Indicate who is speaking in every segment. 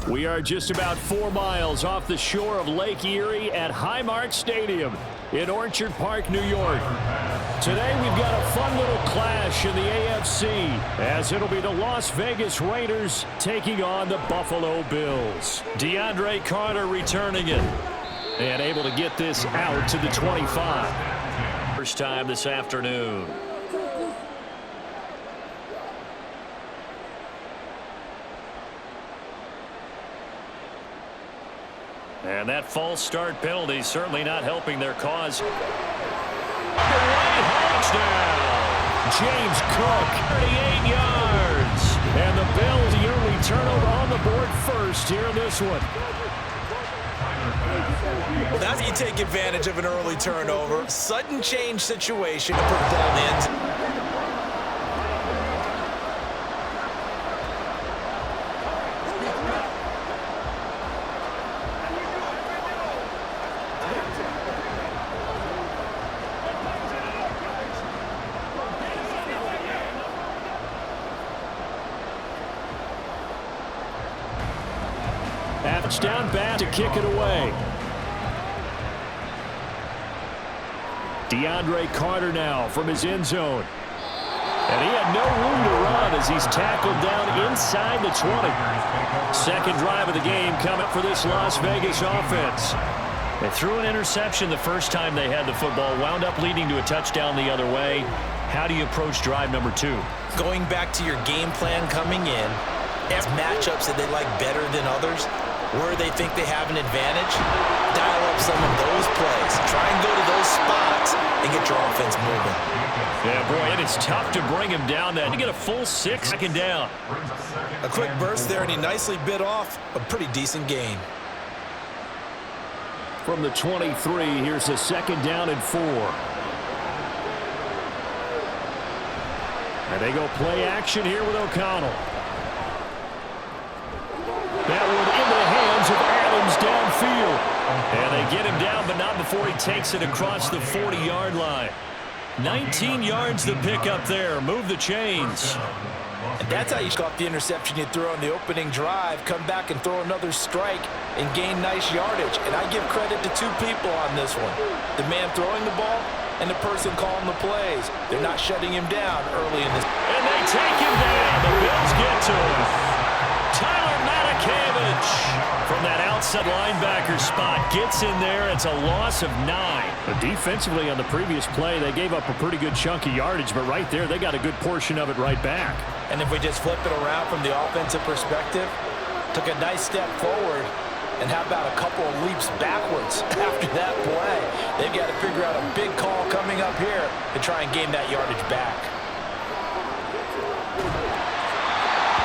Speaker 1: We are just about 4 miles off the shore of Lake Erie at Highmark Stadium in Orchard Park, New York. Today we've got a fun little clash in the AFC as it'll be the Las Vegas Raiders taking on the Buffalo Bills. DeAndre Carter returning it and able to get this out to the 25. First time this afternoon. And that false start penalty certainly not helping their cause. Touchdown! James Cook, 38 yards. And the Bills, the early turnover on the board first here in this one.
Speaker 2: Well, that's how you take advantage of an early turnover. Sudden change situation to put the ball in.
Speaker 1: Down back to kick it away. DeAndre Carter now from his end zone. And he had no room to run as he's tackled down inside the 20. Second drive of the game coming for this Las Vegas offense. They threw an interception the first time they had the football, wound up leading to a touchdown the other way. How do you approach drive number 2?
Speaker 2: Going back to your game plan coming in, matchups that they like better than others, where they think they have an advantage, dial up some of those plays. Try and go to those spots and get your offense moving.
Speaker 1: Yeah, boy, it is tough to bring him down that. You get a full 6 second down.
Speaker 2: A quick burst there, and he nicely bit off a pretty decent gain.
Speaker 1: From the 23, here's a second down and 4. And they go play action here with O'Connell. That one into the hands of Adams downfield. And they get him down, but not before he takes it across the 40-yard line. 19 yards to pick up there. Move the chains.
Speaker 2: And that's how you stop the interception you threw on the opening drive, come back and throw another strike and gain nice yardage. And I give credit to 2 people on this one. The man throwing the ball and the person calling the plays. They're not shutting him down early in this.
Speaker 1: And they take him down. The Bills get to him. From that outside linebacker spot, gets in there. It's a loss of 9. But defensively on the previous play, they gave up a pretty good chunk of yardage, but right there, they got a good portion of it right back.
Speaker 2: And if we just flip it around from the offensive perspective, took a nice step forward, and how about a couple of leaps backwards after that play? They've got to figure out a big call coming up here to try and gain that yardage back.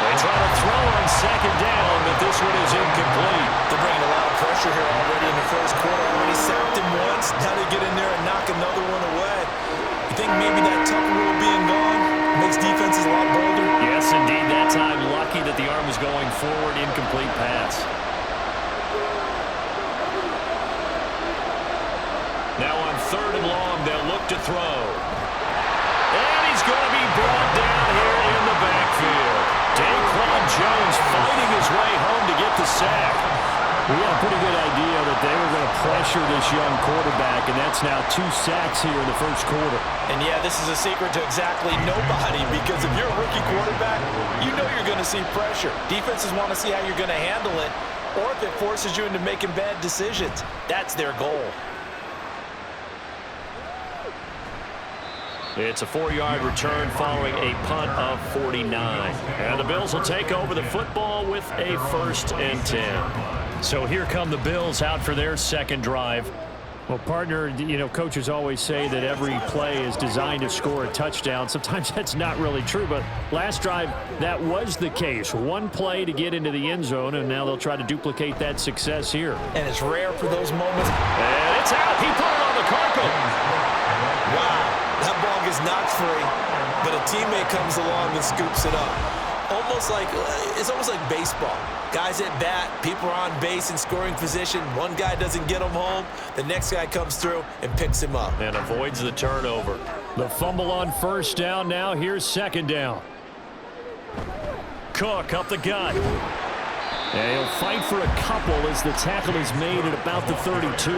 Speaker 1: They try to throw on second down, but this one is incomplete.
Speaker 2: They're bringing a lot of pressure here already in the first quarter. Already sacked him once. Now they get in there and knock another one away. You think maybe that Tucker rule being gone makes defenses a lot bolder?
Speaker 1: Yes, indeed. That time, lucky that the arm was going forward. Incomplete pass. Now on 3rd and long, they'll look to throw. And he's going to be brought down here in the backfield. Daquan Jones fighting his way home to get the sack. We had a pretty good idea that they were going to pressure this young quarterback, and that's now 2 sacks here in the first quarter.
Speaker 2: And yeah, this is a secret to exactly nobody, because if you're a rookie quarterback, you know you're going to see pressure. Defenses want to see how you're going to handle it, or if it forces you into making bad decisions. That's their goal.
Speaker 1: It's a 4-yard return following a punt of 49. And the Bills will take over the football with a 1st and 10. So here come the Bills out for their second drive. Well, partner, you know, coaches always say that every play is designed to score a touchdown. Sometimes that's not really true, but last drive, that was the case. 1 play to get into the end zone, and now they'll try to duplicate that success here.
Speaker 2: And it's rare for those moments.
Speaker 1: And it's out. He put it on the carpet.
Speaker 2: Wow. That ball gets knocked free, but a teammate comes along and scoops it up. It's almost like baseball. Guys at bat, people are on base in scoring position. One guy doesn't get him home. The next guy comes through and picks him up.
Speaker 1: And avoids the turnover. The fumble on 1st down. Now here's 2nd down. Cook up the gut. And he'll fight for a couple as the tackle is made at about the 32.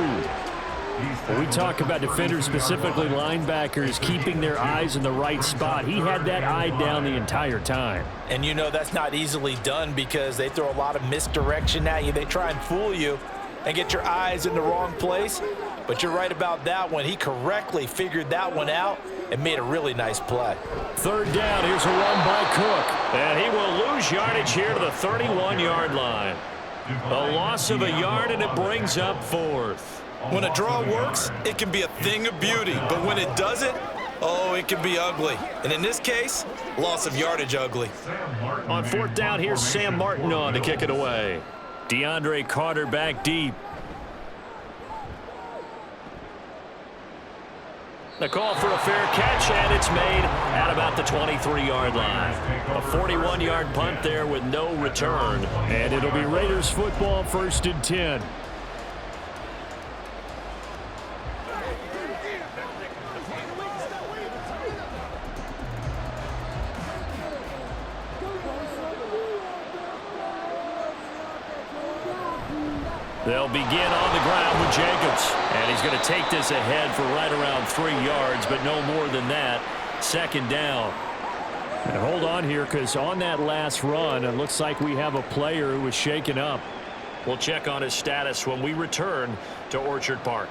Speaker 1: When we talk about defenders, specifically linebackers, keeping their eyes in the right spot, he had that eye down the entire time.
Speaker 2: And you know that's not easily done because they throw a lot of misdirection at you. They try and fool you and get your eyes in the wrong place. But you're right about that one. He correctly figured that one out and made a really nice play.
Speaker 1: Third down, here's a run by Cook. And he will lose yardage here to the 31-yard line. A loss of a yard, and it brings up fourth.
Speaker 2: When a draw works, it can be a thing of beauty. But when it doesn't, oh, it can be ugly. And in this case, loss of yardage ugly.
Speaker 1: On fourth down, here's Sam Martin on to kick it away. DeAndre Carter back deep. The call for a fair catch, and it's made at about the 23-yard line. A 41-yard punt there with no return. And it'll be Raiders football, 1st and 10. They'll begin on the ground with Jacobs. And he's going to take this ahead for right around 3 yards, but no more than that. Second down. And hold on here, because on that last run, it looks like we have a player who was shaken up. We'll check on his status when we return to Orchard Park.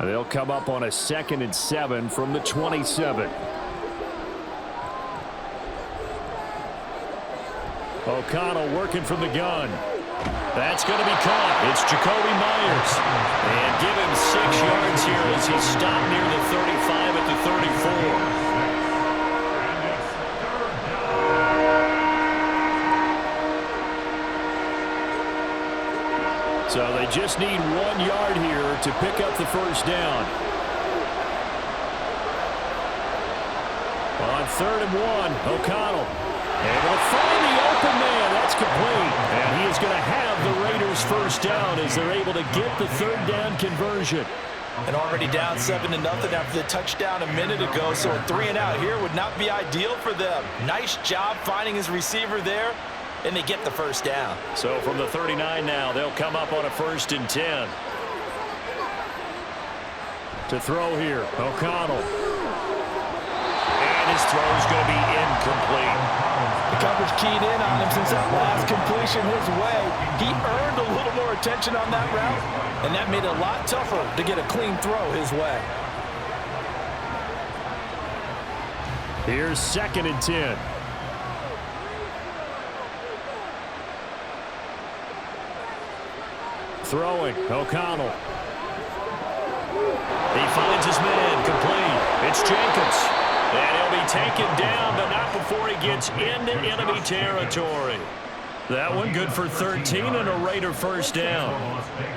Speaker 1: They'll come up on a 2nd and 7 from the 27. O'Connell working from the gun. That's going to be caught. It's Jacoby Myers. And give him 6 yards here as he stopped near the 35 at the 34. So they just need 1 yard here to pick up the first down. On 3rd and 1, O'Connell. And they'll find the open man. That's complete. And he is going to have the Raiders first down as they're able to get the 3rd down conversion.
Speaker 2: And already down 7-0 after the touchdown a minute ago. So a 3 and out here would not be ideal for them. Nice job finding his receiver there. And they get the first down.
Speaker 1: So from the 39 now, they'll come up on a 1st and 10. To throw here, O'Connell. And his throw is going to be incomplete.
Speaker 2: The coverage keyed in on him since that last completion his way. He earned a little more attention on that route, and that made it a lot tougher to get a clean throw his way.
Speaker 1: Here's 2nd and 10. Throwing, O'Connell. He finds his man, complete. It's Jacobs. And he'll be taken down, but not before he gets into enemy territory. That one good for 13 and a Raider first down.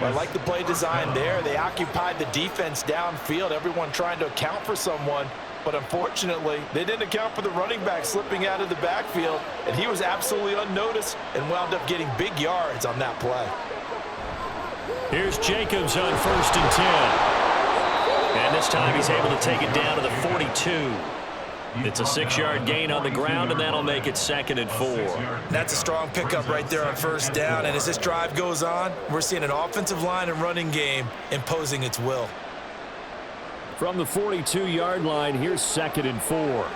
Speaker 2: Well, I like the play design there. They occupied the defense downfield, everyone trying to account for someone. But unfortunately, they didn't account for the running back slipping out of the backfield, and he was absolutely unnoticed and wound up getting big yards on that play.
Speaker 1: Here's Jacobs on 1st and 10. And this time he's able to take it down to the 42. It's a 6-yard gain on the ground, and that'll make it 2nd and 4.
Speaker 2: That's a strong pickup right there on 1st down. And as this drive goes on, we're seeing an offensive line and running game imposing its will.
Speaker 1: From the 42-yard line, here's 2nd and 4.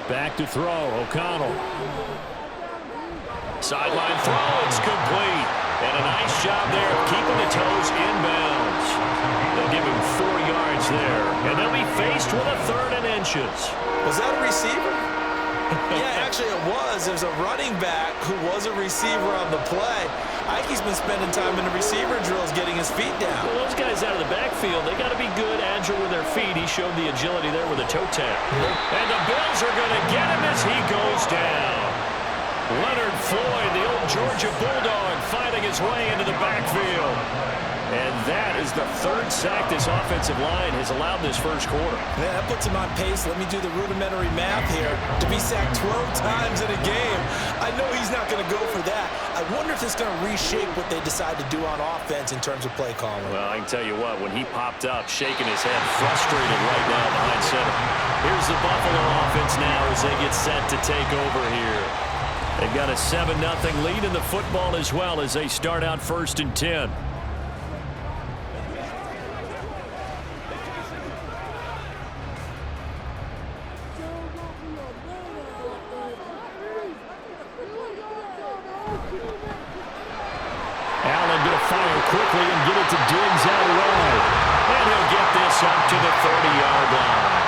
Speaker 1: Back to throw, O'Connell. Sideline throw, it's complete. And a nice job there of keeping the toes inbounds. They'll give him 4 yards there. And they'll be faced with a 3rd and inches.
Speaker 2: Was that a receiver? Yeah, actually it was. There's a running back who was a receiver on the play. Ike's been spending time in the receiver drills getting his feet down.
Speaker 1: Well, those guys out of the backfield, they got to be good, agile with their feet. He showed the agility there with a toe tap. And the Bills are going to get him as he goes down. Leonard Floyd, the old Georgia Bulldog, fighting his way into the backfield. And that is the third sack this offensive line has allowed this first quarter.
Speaker 2: Yeah, that puts him on pace. Let me do the rudimentary math here. To be sacked 12 times in a game, I know he's not going to go for that. I wonder if it's going to reshape what they decide to do on offense in terms of play calling.
Speaker 1: Well, I can tell you what, when he popped up, shaking his head, frustrated right now behind center. Here's the Buffalo offense now as they get set to take over here. They've got a 7-0 lead in the football as well as they start out 1st and 10. Allen going to fire quickly and get it to Diggs out wide. And he'll get this up to the 30-yard line.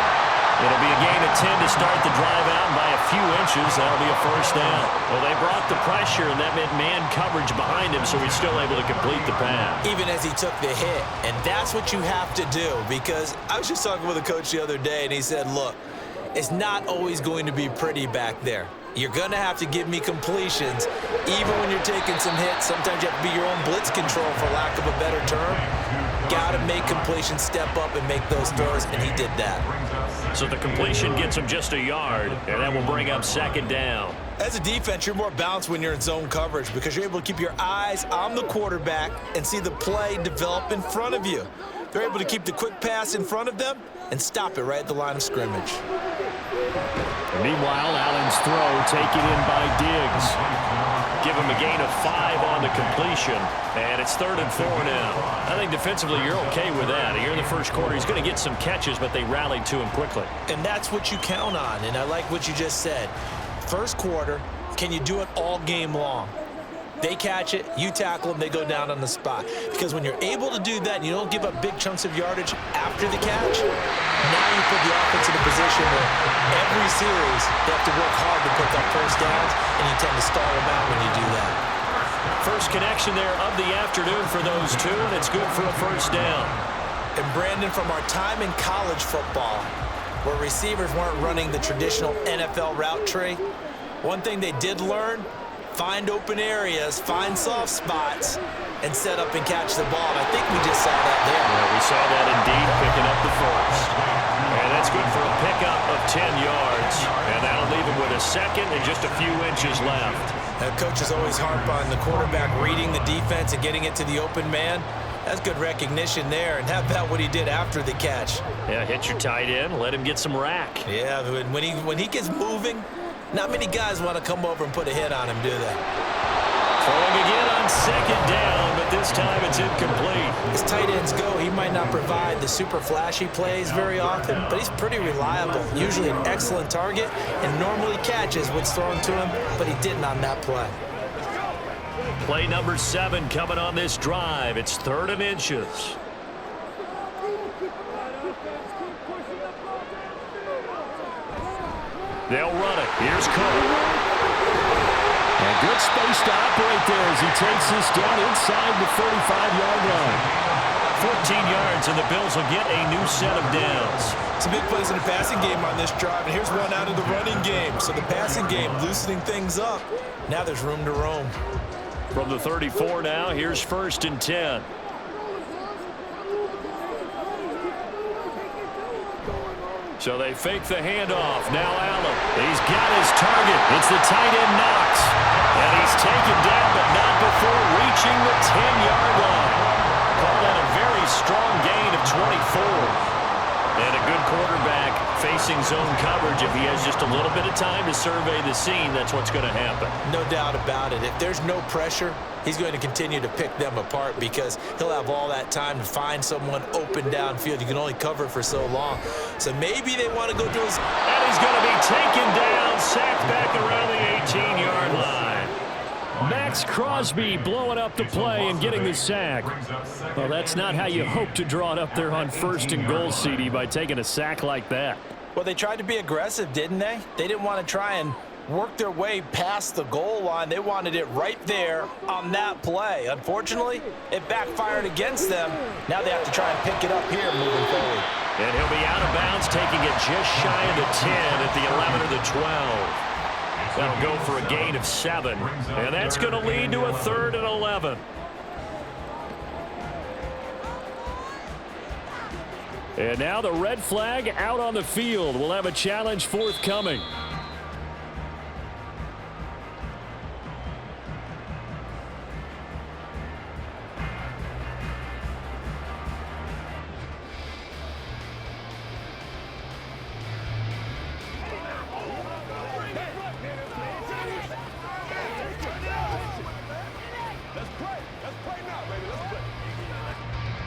Speaker 1: It'll be a gain of 10 to start the drive out, and by a few inches, that'll be a first down. Well, they brought the pressure, and that meant man coverage behind him, so he's still able to complete the pass.
Speaker 2: Even as he took the hit, and that's what you have to do, because I was just talking with a coach the other day, and he said, look, it's not always going to be pretty back there. You're going to have to give me completions, even when you're taking some hits. Sometimes you have to be your own blitz control, for lack of a better term. Got to make completions, step up, and make those throws, and he did that.
Speaker 1: So the completion gets him just a yard, and that will bring up 2nd down.
Speaker 2: As a defense, you're more balanced when you're in zone coverage because you're able to keep your eyes on the quarterback and see the play develop in front of you. They're able to keep the quick pass in front of them and stop it right at the line of scrimmage.
Speaker 1: Meanwhile, Allen's throw taken in by Diggs. Give him a gain of 5 on the completion, and it's 3rd and 4 now. I think defensively you're okay with that. Here in the first quarter, he's going to get some catches, but they rallied to him quickly.
Speaker 2: And that's what you count on, and I like what you just said. First quarter, can you do it all game long? They catch it, you tackle them, they go down on the spot. Because when you're able to do that and you don't give up big chunks of yardage after the catch, now you put the offense in a position where every series they have to work hard to pick up first downs, and you tend to stall them out when you do that.
Speaker 1: First connection there of the afternoon for those two, and it's good for a first down.
Speaker 2: And Brandon, from our time in college football, where receivers weren't running the traditional NFL route tree, one thing they did learn: find open areas, find soft spots, and set up and catch the ball. And I think we just saw that there.
Speaker 1: Yeah, we saw that indeed, picking up the first. And that's good for a pickup of 10 yards. And that'll leave him with a second and just a few inches left.
Speaker 2: Coaches always harp on the quarterback reading the defense and getting it to the open man. That's good recognition there. And how about what he did after the catch?
Speaker 1: Yeah, hit your tight end, let him get some rack.
Speaker 2: Yeah, when he gets moving, not many guys want to come over and put a hit on him, do they?
Speaker 1: Throwing again on 2nd down, but this time it's incomplete.
Speaker 2: As tight ends go, he might not provide the super flashy plays very often, but he's pretty reliable. Usually an excellent target, and normally catches what's thrown to him, but he didn't on that play.
Speaker 1: Play number 7 coming on this drive. It's 3rd and inches. They'll run it. Here's Cole. And good space to operate there as he takes this down inside the 45-yard line. 14 yards, and the Bills will get a new set of downs.
Speaker 2: Some big plays in the passing game on this drive, and here's one out of the running game. So the passing game loosening things up. Now there's room to roam.
Speaker 1: From the 34 now, here's 1st and 10. So they fake the handoff. Now Allen. He's got his target. It's the tight end Knox. And he's taken down, but not before reaching the 10-yard line. Call that a very strong gain of 24. And a good quarterback facing zone coverage. If he has just a little bit of time to survey the scene, that's what's going to happen.
Speaker 2: No doubt about it. If there's no pressure, he's going to continue to pick them apart because he'll have all that time to find someone open downfield. You can only cover for so long. So maybe they want to go to his...
Speaker 1: And he's going to be taken down, sacked back around the 18-yard line. Max Crosby blowing up the play and getting the sack. Well, that's not how you hope to draw it up there on 1st and goal, CD, by taking a sack like that.
Speaker 2: Well, they tried to be aggressive, didn't they? They didn't want to try and work their way past the goal line. They wanted it right there on that play. Unfortunately, it backfired against them. Now they have to try and pick it up here moving forward.
Speaker 1: And he'll be out of bounds, taking it just shy of the 10 at the 11 or the 12. That'll go for a gain of 7. And that's going to lead to a 3rd and 11. And now the red flag out on the field. We'll have a challenge forthcoming.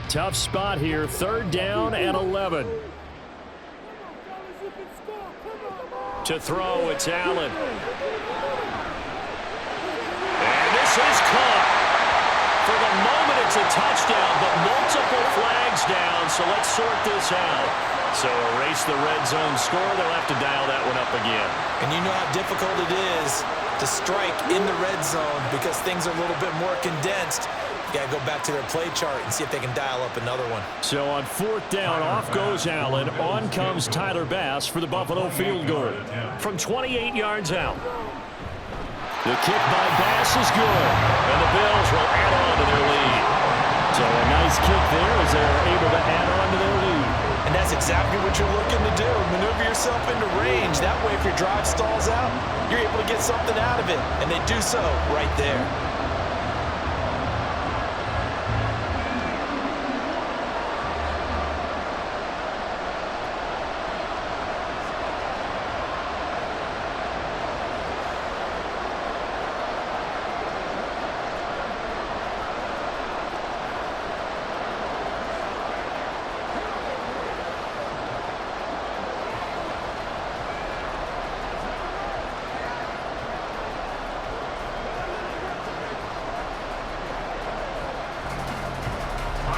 Speaker 1: Tough spot here, 3rd down and 11. To throw, it's Allen. And this is caught. For the moment, it's a touchdown, but multiple flags down, so let's sort this out. So erase the red zone score. They'll have to dial that one up again.
Speaker 2: And you know how difficult it is to strike in the red zone because things are a little bit more condensed. You got to go back to their play chart and see if they can dial up another one.
Speaker 1: So on 4th down, off goes Allen. On comes Tyler Bass for the Buffalo field goal from 28 yards out. The kick by Bass is good, and the Bills will add on to their lead. So a nice kick there as they're able to add on to their lead.
Speaker 2: And that's exactly what you're looking to do. Maneuver yourself into range. That way, if your drive stalls out, you're able to get something out of it. And they do so right there.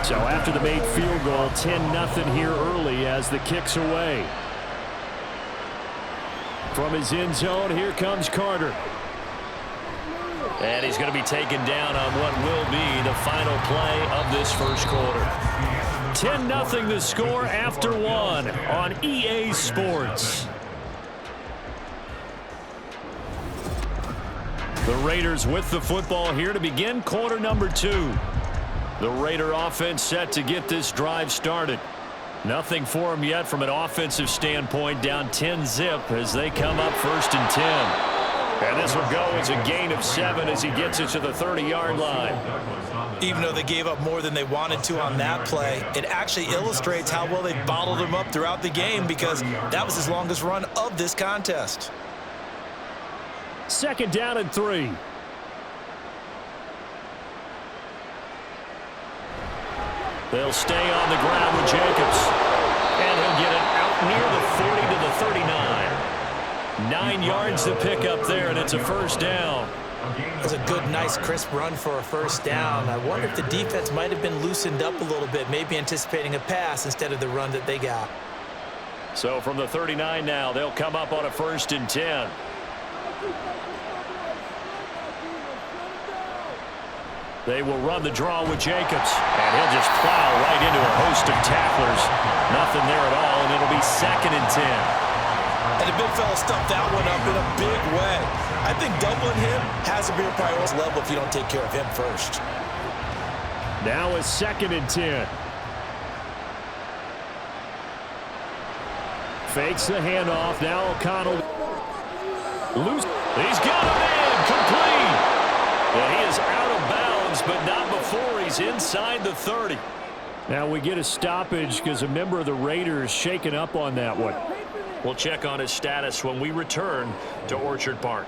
Speaker 1: So after the made field goal, 10-0 here early as the kick's away. From his end zone, here comes Carter. And he's going to be taken down on what will be the final play of this first quarter. 10-0 the score after 1 on EA Sports. The Raiders with the football here to begin quarter number 2. The Raider offense set to get this drive started. Nothing for them yet from an offensive standpoint, down 10-zip as they come up 1st and 10. And this will go as a gain of 7 as he gets it to the 30-yard line.
Speaker 2: Even though they gave up more than they wanted to on that play, it actually illustrates how well they bottled them up throughout the game because that was his longest run of this contest.
Speaker 1: 2nd down and 3. They'll stay on the ground with Jacobs. And he'll get it out near the 40 to the 39. 9 yards to pick up there, and it's a 1st down.
Speaker 2: It's a good, nice, crisp run for a 1st down. I wonder if the defense might have been loosened up a little bit, maybe anticipating a pass instead of the run that they got.
Speaker 1: So from the 39 now, they'll come up on a 1st and 10. They will run the draw with Jacobs, and he'll just plow right into a host of tacklers. Nothing there at all, and it'll be 2nd and 10.
Speaker 2: And the big fella stuffed that one up in a big way. I think doubling him has to be a priority level if you don't take care of him first.
Speaker 1: Now a 2nd and 10. Fakes the handoff. Now O'Connell. Loose. He's got a man. Complete. Well, he is out of bounds, but not before he's inside the 30. Now we get a stoppage because a member of the Raiders shaken up on that one. We'll check on his status when we return to Orchard Park.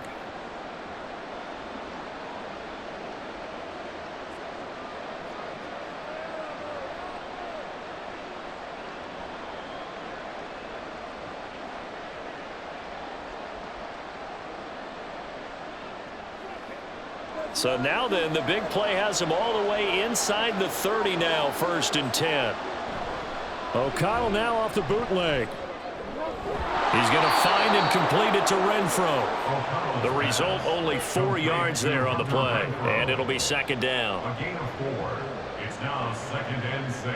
Speaker 1: So now then, the big play has him all the way inside the 30 now, 1st and 10. O'Connell now off the bootleg. He's going to find and complete it to Renfro. The result, only 4 yards there on the play, and it'll be 2nd down.
Speaker 3: A gain of 4. It's now 2nd and 6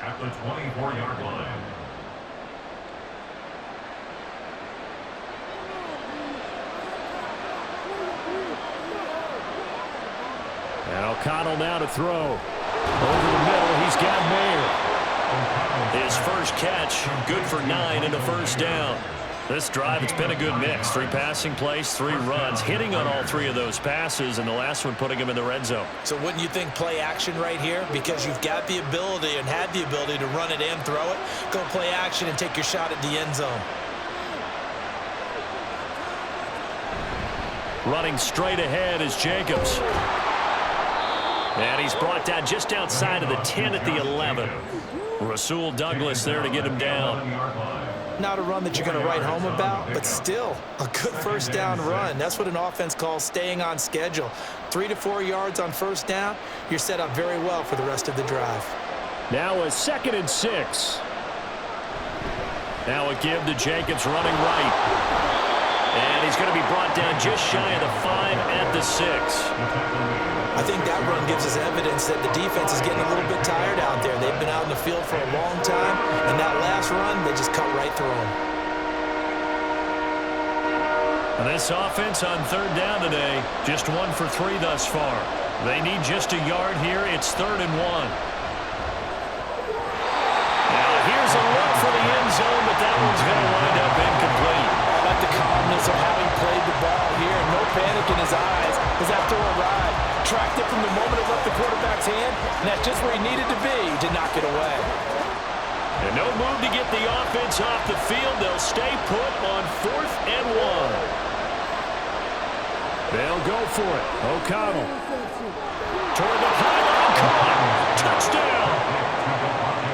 Speaker 3: at the 24-yard line.
Speaker 1: And O'Connell now to throw. Over the middle, he's got Mayer. His first catch, good for 9 and a first down. This drive, it's been a good mix. 3 passing plays, 3 runs, hitting on all 3 of those passes, and the last one putting him in the red zone.
Speaker 2: So wouldn't you think play action right here? Because you've got the ability and had the ability to run it and throw it. Go play action and take your shot at the end zone.
Speaker 1: Running straight ahead is Jacobs. And he's brought down just outside of the 10 at the 11. Rasul Douglas there to get him down.
Speaker 2: Not a run that you're going to write home about, but still a good first down run. That's what an offense calls staying on schedule. 3 to 4 yards on first down, you're set up very well for the rest of the drive.
Speaker 1: Now a 2nd and 6. Now a give to Jacobs running right. And he's going to be brought down just shy of the 5 at the 6.
Speaker 2: I think that run gives us evidence that the defense is getting a little bit tired out there. They've been out in the field for a long time, and that last run, they just cut right through them.
Speaker 1: And this offense on 3rd down today, just 1 for 3 thus far. They need just a yard here. It's 3rd and 1. Now here's a look for the end zone, but that one's going to wind up incomplete.
Speaker 4: I like the calmness of how he played the ball here. No panic in his eyes as after a ride. Tracked it from the moment it left the quarterback's hand, and that's just where he needed to be to knock it away.
Speaker 1: And no move to get the offense off the field. They'll stay put on 4th and 1. They'll go for it. O'Connell. Toward the pylon. Caught. Touchdown.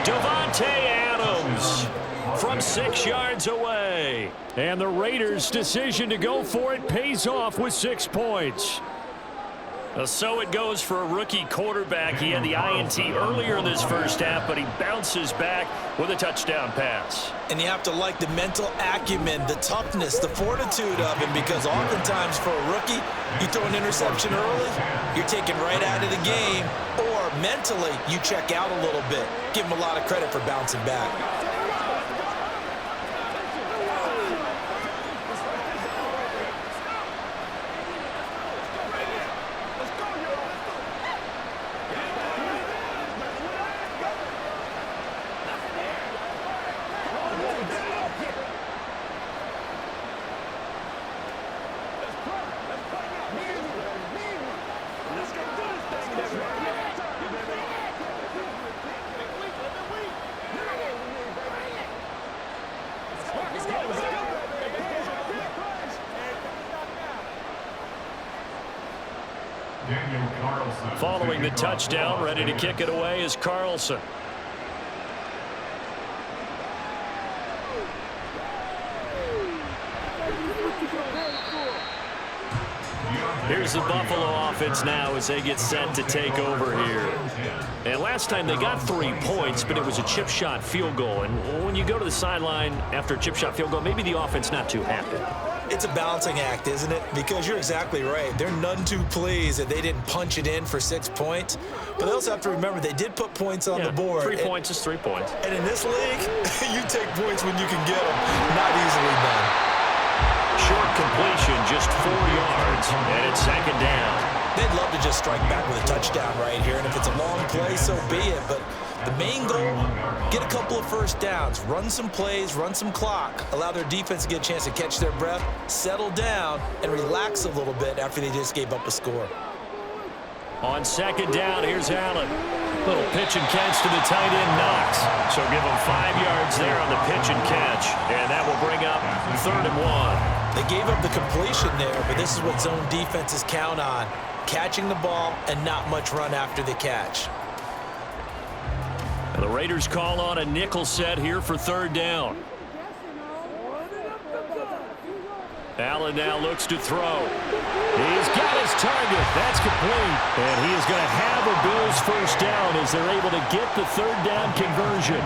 Speaker 1: Devontae Adams from 6 yards away. And the Raiders' decision to go for it pays off with 6 points. So it goes for a rookie quarterback. He had the INT earlier in this first half, but he bounces back with a touchdown pass.
Speaker 2: And you have to like the mental acumen, the toughness, the fortitude of him, because oftentimes for a rookie, you throw an interception early, you're taken right out of the game, or mentally you check out a little bit. Give him a lot of credit for bouncing back.
Speaker 1: Following the touchdown, ready to kick it away is Carlson. Here's the Buffalo offense now as they get set to take over here. And last time they got 3 points, but it was a chip shot field goal. And when you go to the sideline after a chip shot field goal, maybe the offense not too happy.
Speaker 2: It's a balancing act, isn't it? Because you're exactly right. They're none too pleased that they didn't punch it in for 6 points. But they also have to remember they did put points on the board.
Speaker 1: 3 points is 3 points.
Speaker 2: And in this league, you take points when you can get them. Not easily done.
Speaker 1: Short completion, just 4 yards, and it's 2nd down.
Speaker 2: They'd love to just strike back with a touchdown right here. And if it's a long play, so be it. But the main goal, get a couple of first downs, run some plays, run some clock, allow their defense to get a chance to catch their breath, settle down, and relax a little bit after they just gave up a score.
Speaker 1: On 2nd down, here's Allen. Little pitch and catch to the tight end, Knox. So give him 5 yards there on the pitch and catch. And that will bring up 3rd and 1.
Speaker 2: They gave up the completion there, but this is what zone defenses count on. Catching the ball and not much run after the catch.
Speaker 1: The Raiders call on a nickel set here for 3rd down. Allen now looks to throw. He's got his target. That's complete. And he is going to have a Bills first down as they're able to get the 3rd down conversion.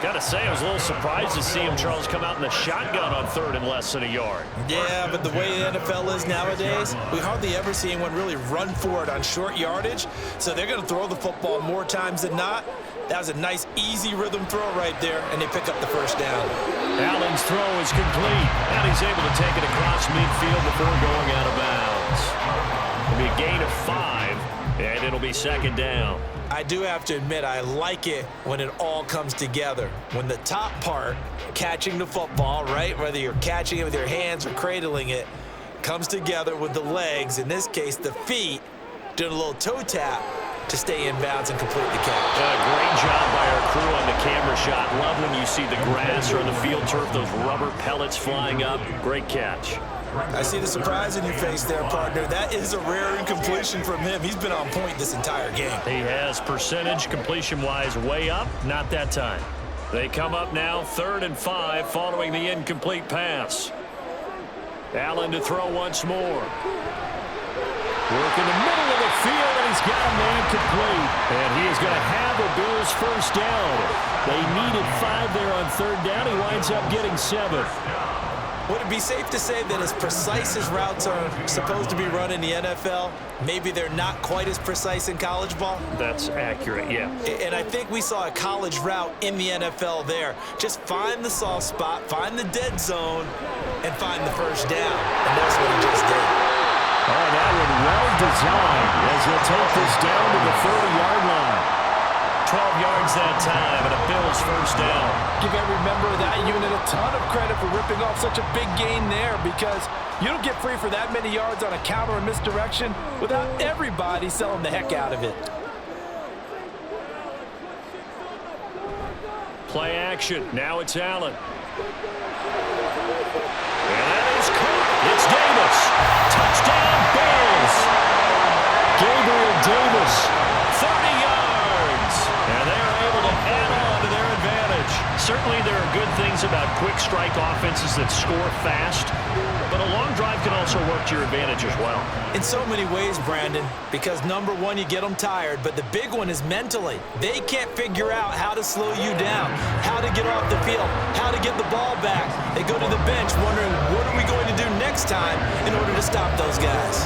Speaker 1: Got to say, I was a little surprised to see him, Charles, come out in the shotgun on 3rd and less than a yard.
Speaker 2: Yeah, but the way the NFL is nowadays, we hardly ever see anyone really run for it on short yardage. So they're going to throw the football more times than not. That was a nice, easy rhythm throw right there, and they pick up the first down.
Speaker 1: Allen's throw is complete, and he's able to take it across midfield before going out of bounds. It'll be a gain of 5. And it'll be second down.
Speaker 2: I do have to admit, I like it when it all comes together. When the top part, catching the football, right, whether you're catching it with your hands or cradling it, comes together with the legs, in this case the feet, doing a little toe tap to stay in bounds and complete the catch.
Speaker 1: Great job by our crew on the camera shot. Love when you see the grass or on the field turf, those rubber pellets flying up. Great catch.
Speaker 2: I see the surprise in your face there, partner. That is a rare incompletion from him. He's been on point this entire game.
Speaker 1: He has percentage completion-wise way up. Not that time. They come up now 3rd and 5 following the incomplete pass. Allen to throw once more. Work in the middle of the field, and he's got a man complete. And he is going to have the Bills first down. They needed 5 there on 3rd down. He winds up getting 7.
Speaker 2: Would it be safe to say that as precise as routes are supposed to be run in the NFL, maybe they're not quite as precise in college ball?
Speaker 1: That's accurate, yeah.
Speaker 2: And I think we saw a college route in the NFL there. Just find the soft spot, find the dead zone, and find the first down. And that's what he just did.
Speaker 1: Oh, that one well designed as he'll take this down to the 30-yard line. 12 yards that time, and a Bills first down.
Speaker 4: Give every member of that unit a ton of credit for ripping off such a big gain there, because you don't get free for that many yards on a counter or misdirection without everybody selling the heck out of it.
Speaker 1: Play action. Now it's Allen. And that is caught. It's Davis. Touchdown, Bills. Gabriel Davis, 30 yards. And they're able to add on to their advantage. Certainly there are good things about quick strike offenses that score fast, but a long drive can also work to your advantage as well.
Speaker 2: In so many ways, Brandon, because number one, you get them tired, but the big one is mentally. They can't figure out how to slow you down, how to get off the field, how to get the ball back. They go to the bench wondering, what are we going to do next time in order to stop those guys?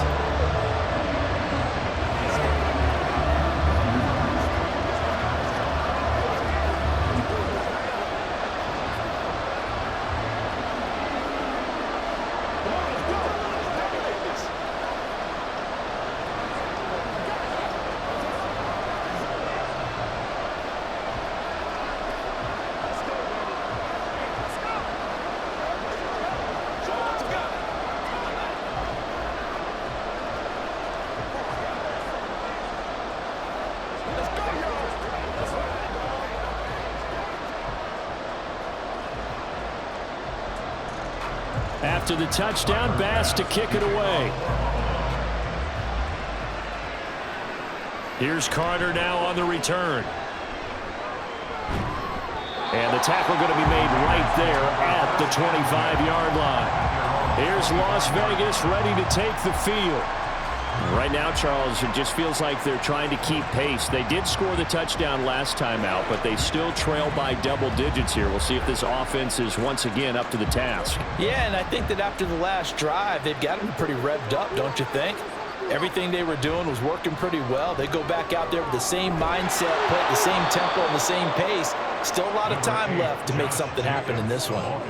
Speaker 1: After the touchdown, Bass to kick it away. Here's Carter now on the return. And the tackle going to be made right there at the 25-yard line. Here's Las Vegas ready to take the field. Right now, Charles, it just feels like they're trying to keep pace. They did score the touchdown last time out, but they still trail by double digits here. We'll see if this offense is once again up to the task.
Speaker 4: Yeah, and I think that after the last drive, they've got them pretty revved up, don't you think? Everything they were doing was working pretty well. They go back out there with the same mindset, play at the same tempo and the same pace. Still a lot of time left to make something happen in this one.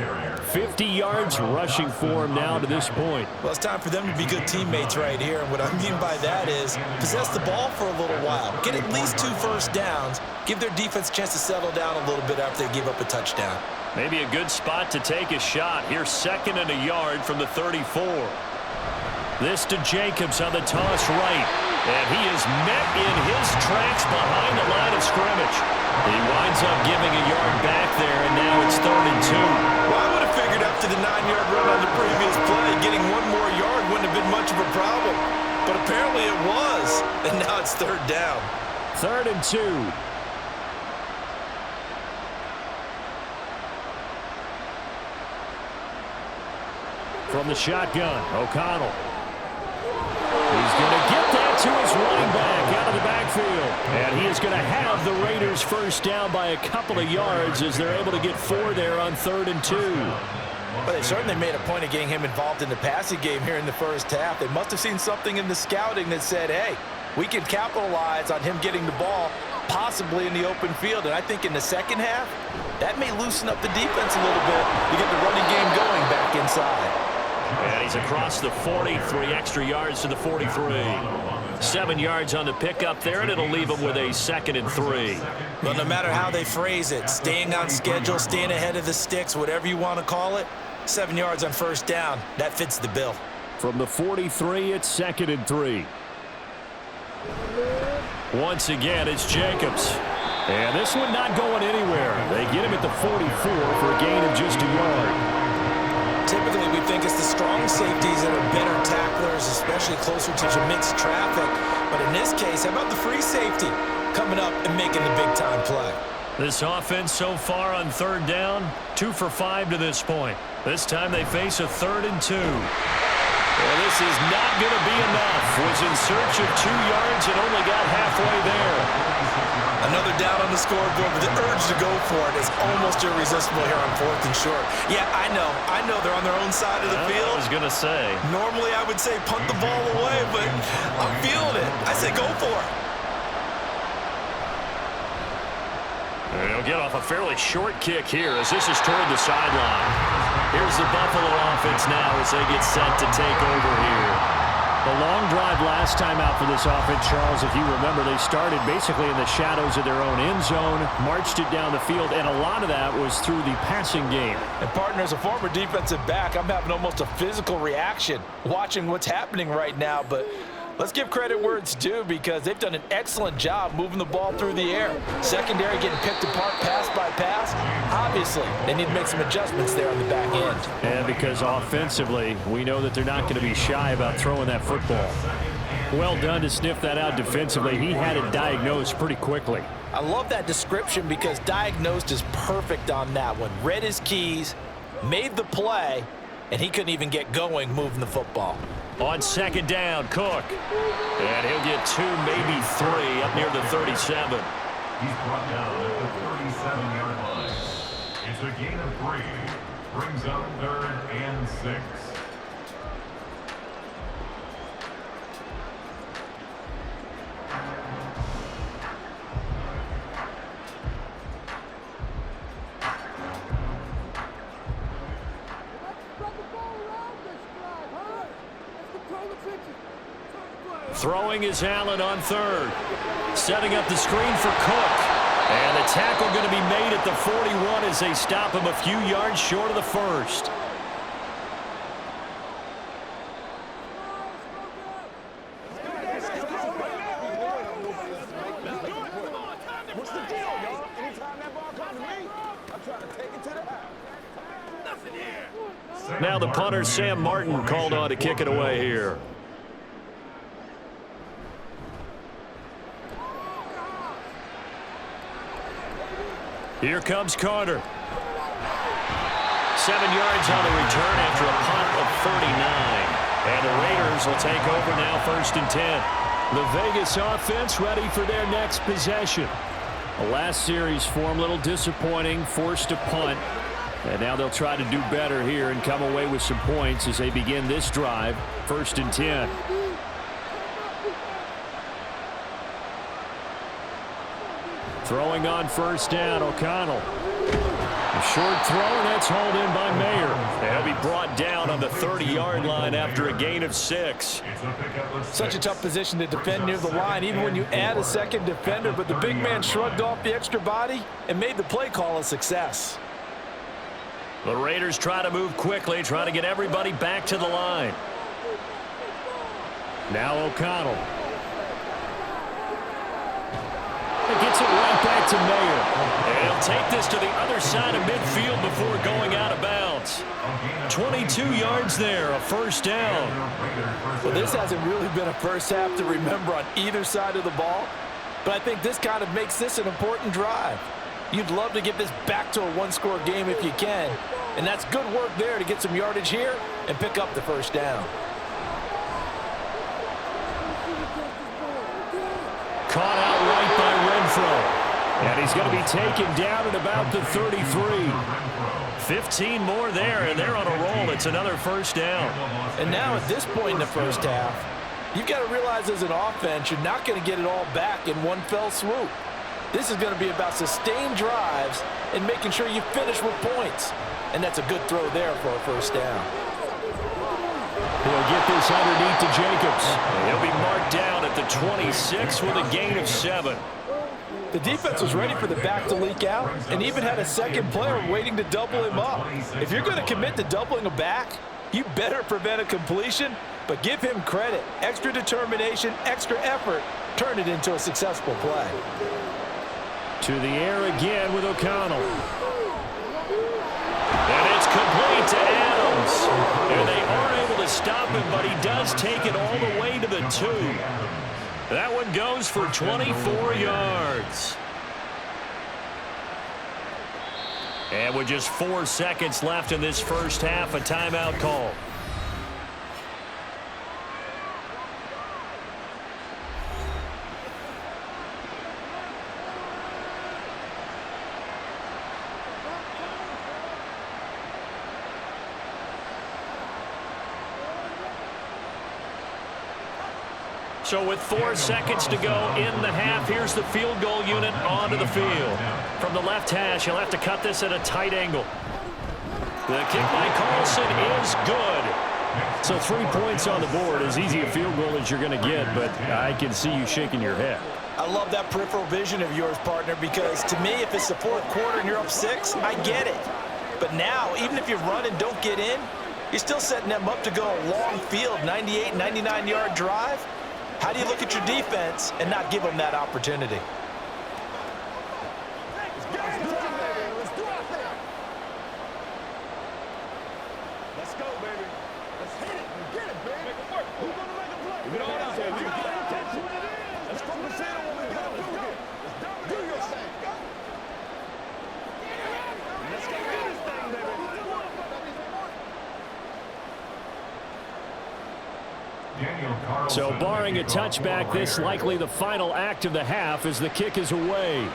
Speaker 1: 50 yards rushing for him now to this point.
Speaker 2: Well, it's time for them to be good teammates right here. And what I mean by that is possess the ball for a little while. Get at least 2 first downs. Give their defense a chance to settle down a little bit after they give up a touchdown.
Speaker 1: Maybe a good spot to take a shot. Here's 2nd and a yard from the 34. This to Jacobs on the toss right. And he is met in his tracks behind the line of scrimmage. He winds up giving a yard back there, and now it's 3rd and 2.
Speaker 2: Well, I would have figured after the 9-yard run on the previous play, getting 1 more yard wouldn't have been much of a problem. But apparently it was, and now it's 3rd down.
Speaker 1: 3rd and 2. From the shotgun, O'Connell. He's going to get that to his running back out of the backfield. And he is going to have the Raiders first down by a couple of yards as they're able to get 4 there on 3rd and 2.
Speaker 4: Well, they certainly made a point of getting him involved in the passing game here in the first half. They must have seen something in the scouting that said, hey, we can capitalize on him getting the ball possibly in the open field. And I think in the second half, that may loosen up the defense a little bit to get the running game going back inside.
Speaker 1: And he's across the 40, 3 extra yards to the 43. 7 yards on the pickup there, and it'll leave them with a 2nd and 3.
Speaker 2: But no matter how they phrase it, staying on schedule, staying ahead of the sticks, whatever you want to call it, 7 yards on first down, that fits the bill.
Speaker 1: From the 43, it's 2nd and 3. Once again, it's Jacobs. And this one not going anywhere. They get him at the 44 for a gain of just a yard.
Speaker 2: Typically, we think it's the strong safeties that are better tacklers, especially closer to mixed traffic. But in this case, how about the free safety coming up and making the big-time play?
Speaker 1: This offense so far on 3rd down, 2 for 5 to this point. This time they face a 3rd and 2. Well, this is not going to be enough. Was in search of 2 yards and only got halfway there.
Speaker 2: Another down on the scoreboard, but the urge to go for it is almost irresistible here on 4th and short. Yeah, I know they're on their own side of the field.
Speaker 1: I was going to say.
Speaker 2: Normally I would say punt the ball away, but I'm feeling it. I say go for it.
Speaker 1: And he'll get off a fairly short kick here as this is toward the sideline. Here's the Buffalo offense now as they get set to take over here. The long drive last time out for this offense, Charles, if you remember, they started basically in the shadows of their own end zone, marched it down the field, and a lot of that was through the passing game.
Speaker 4: And partner, as a former defensive back, I'm having almost a physical reaction watching what's happening right now, but let's give credit where it's due because they've done an excellent job moving the ball through the air. Secondary getting picked apart pass by pass. Obviously, they need to make some adjustments there on the back end.
Speaker 1: And because offensively, we know that they're not going to be shy about throwing that football. Well done to sniff that out defensively. He had it diagnosed pretty quickly.
Speaker 4: I love that description because diagnosed is perfect on that one. Read his keys, made the play, and he couldn't even get going moving the football.
Speaker 1: On 2nd down, Cook. And he'll get 2, maybe 3 up near the 37.
Speaker 3: He's brought down at the 37-yard line. It's a gain of 3. Brings up 3rd and 6.
Speaker 1: Throwing is Allen on 3rd. Setting up the screen for Cook. And the tackle going to be made at the 41 as they stop him a few yards short of the 1st.
Speaker 5: What's the deal, y'all? Anytime that ball comes to me, I'm trying to take it to the house. Nothing here.
Speaker 1: Now the punter, Sam Martin, called on to kick it away here. Here comes Carter. 7 yards on the return after a punt of 39. And the Raiders will take over now 1st and 10. The Vegas offense ready for their next possession. The last series for them, a little disappointing, forced to punt. And now they'll try to do better here and come away with some points as they begin this drive, 1st and 10. Throwing on 1st down, O'Connell. A short throw, and that's hauled in by Mayer. He'll be brought down on the 30-yard line after a gain of 6.
Speaker 4: Such a tough position to defend near the line, even when you add a 2nd defender, but the big man shrugged off the extra body and made the play call a success.
Speaker 1: The Raiders try to move quickly, try to get everybody back to the line. Now O'Connell. Gets it right back to Mayer. And he'll take this to the other side of midfield before going out of bounds. 22 yards there, a 1st down.
Speaker 4: Well, this hasn't really been a first half to remember on either side of the ball, but I think this kind of makes this an important drive. You'd love to get this back to a 1-score game if you can, and that's good work there to get some yardage here and pick up the 1st down.
Speaker 1: Caught out right by Renfro. And he's going to be taken down at about the 33. 15 more there, and they're on a roll. It's another 1st down.
Speaker 4: And now at this point in the first half, you've got to realize as an offense, you're not going to get it all back in one fell swoop. This is going to be about sustained drives and making sure you finish with points. And that's a good throw there for a 1st down.
Speaker 1: He'll get this underneath to Jacobs. He'll be marked down at the 26 with a gain of 7.
Speaker 4: The defense was ready for the back to leak out and even had a second player waiting to double him up. If you're going to commit to doubling a back, you better prevent a completion, but give him credit. Extra determination, extra effort, turn it into a successful play.
Speaker 1: To the air again with O'Connell. And it's complete to Adams. And they aren't able to stop him, but he does take it all the way to the 2. That one goes for 24 yards. And with just 4 seconds left in this first half, a timeout call. So with 4 seconds to go in the half, here's the field goal unit onto the field. From the left hash, he'll have to cut this at a tight angle. The kick by Carlson is good. So 3 points on the board, as easy a field goal as you're going to get, but I can see you shaking your head.
Speaker 4: I love that peripheral vision of yours, partner, because to me, if it's the fourth quarter and you're up 6, I get it. But now, even if you run and don't get in, you're still setting them up to go a long field, 98, 99-yard drive. How do you look at your defense and not give them that opportunity?
Speaker 5: Let's go, baby. Let's hit it. Get it, baby. Make it work. We're going to make a play. Get on out there. Let's focus in on what we got to do here. Do your thing. Let's go do this thing, baby.
Speaker 1: So barring a touchback, this likely the final act of the half as the kick is away.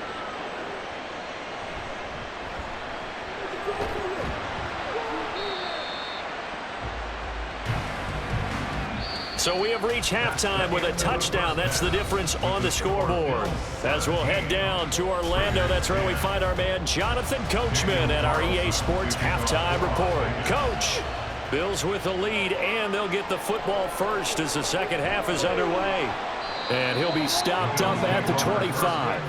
Speaker 1: So we have reached halftime with a touchdown. That's the difference on the scoreboard. As we'll head down to Orlando, that's where we find our man Jonathan Coachman at our EA Sports Halftime Report. Coach, Bills with the lead, and they'll get the football first as the second half is underway. And he'll be stopped up at the 25.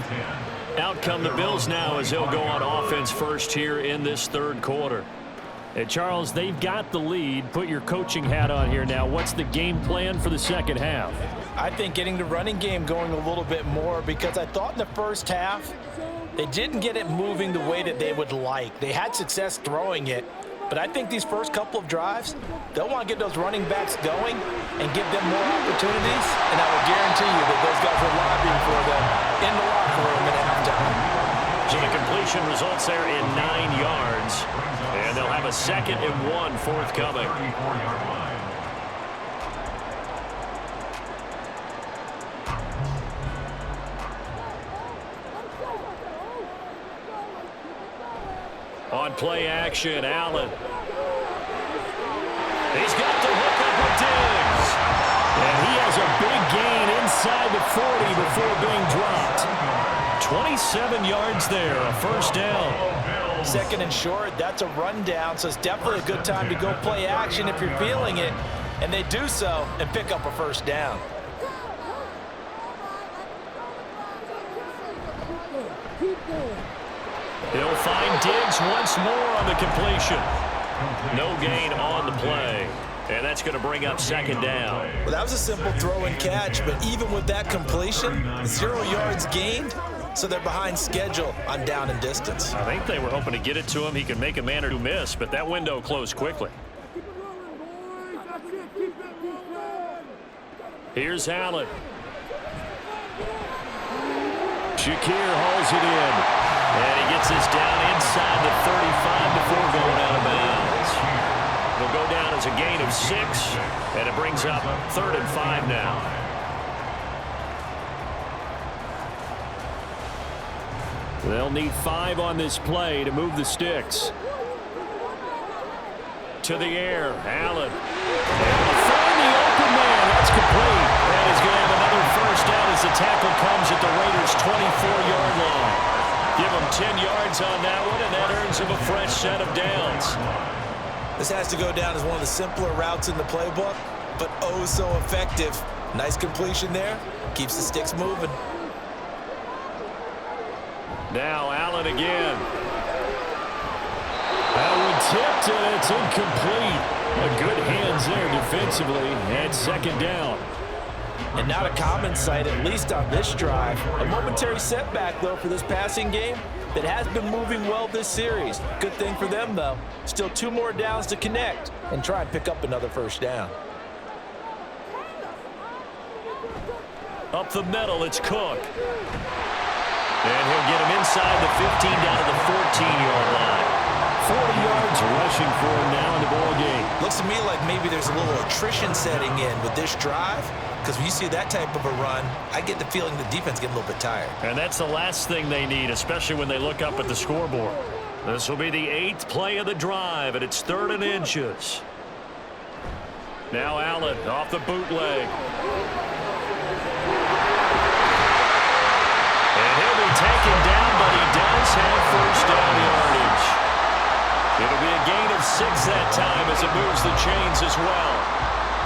Speaker 1: Out come the Bills now as they'll go on offense first here in this third quarter. And Charles, they've got the lead. Put your coaching hat on here now. What's the game plan for the second half?
Speaker 4: I think getting the running game going a little bit more, because I thought in the first half they didn't get it moving the way that they would like. They had success throwing it. But I think these first couple of drives, they'll want to get those running backs going and give them more opportunities. And I will guarantee you that those guys are lobbying for them in the locker room at halftime.
Speaker 1: So the completion results there in 9 yards. And they'll have a 2nd and 1 forthcoming. On play action, Allen. He's got the hook up with Diggs. And he has a big gain inside the 40 before being dropped. 27 yards there, a first down.
Speaker 4: 2nd and short, that's a rundown, so it's definitely a good time to go play action if you're feeling it. And they do so and pick up a first down.
Speaker 1: He'll find Diggs once more on the completion. No gain on the play. And that's going to bring up 2nd down.
Speaker 4: Well, that was a simple throw and catch, but even with that completion, 0 yards gained, so they're behind schedule on down and distance.
Speaker 1: I think they were hoping to get it to him. He could make a man or two miss, but that window closed quickly. Here's Allen. Shakir hauls it in. And he gets this down inside the 35 before going out of bounds. It'll go down as a gain of 6, and it brings up 3rd and 5 now. They'll need 5 on this play to move the sticks. To the air, Allen. And find the open man. That's complete. And he's going to have another first down as the tackle comes at the Raiders' 24-yard line. Give him 10 yards on that one, and that earns him a fresh set of downs.
Speaker 2: This has to go down as one of the simpler routes in the playbook, but oh so effective Nice completion there. Keeps the sticks moving.
Speaker 1: Now Allen again. That one tipped, and it's incomplete. But good hands there defensively, and second down.
Speaker 4: And not a common sight, at least on this drive. A momentary setback, though, for this passing game that has been moving well this series. Good thing for them, though. Still 2 more downs to connect and try and pick up another first down.
Speaker 1: Up the middle, it's Cook. And he'll get him inside the 15 down to the 14-yard line. 40 yards rushing for him now in the ball game.
Speaker 2: Looks to me like maybe there's a little attrition setting in with this drive, because when you see that type of a run, I get the feeling the defense getting a little bit tired.
Speaker 1: And that's the last thing they need, especially when they look up at the scoreboard. This will be the 8th play of the drive, and it's 3rd and inches. Now Allen off the bootleg. And he'll be taken down, but he does have first down yardage. It'll be a gain of 6 that time as it moves the chains as well.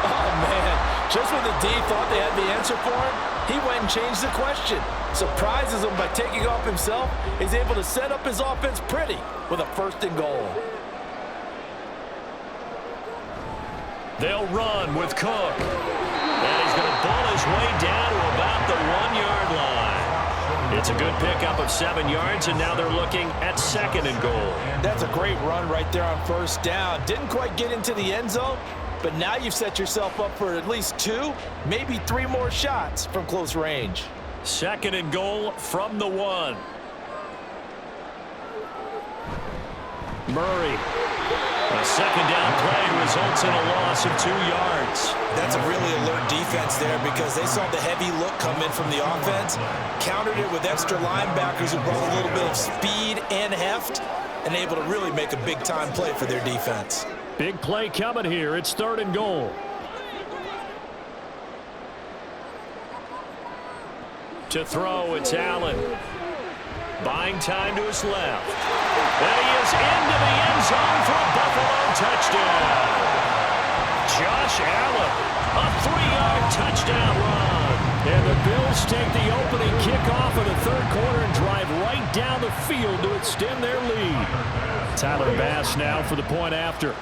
Speaker 4: Oh, man. Just when the D thought they had the answer for him, he went and changed the question. Surprises him by taking off himself. He's able to set up his offense pretty with a 1st and goal.
Speaker 1: They'll run with Cook. And he's going to ball his way down to about the 1-yard line. It's a good pickup of 7 yards, and now they're looking at 2nd and goal.
Speaker 4: That's a great run right there on first down. Didn't quite get into the end zone, but now you've set yourself up for at least 2, maybe 3 more shots from close range.
Speaker 1: 2nd and goal from the 1. Murray. A 2nd down play results in a loss of 2 yards.
Speaker 2: That's a really alert defense there, because they saw the heavy look come in from the offense, countered it with extra linebackers who brought a little bit of speed and heft, and able to really make a big-time play for their defense.
Speaker 1: Big play coming here. It's 3rd and goal. To throw, it's Allen. Buying time to his left. And he is into the end zone for a Buffalo touchdown. Josh Allen, a 3-yard touchdown run. And the Bills take the opening kickoff of the 3rd quarter and drive right down the field to extend their lead. Tyler Bass now for the point after.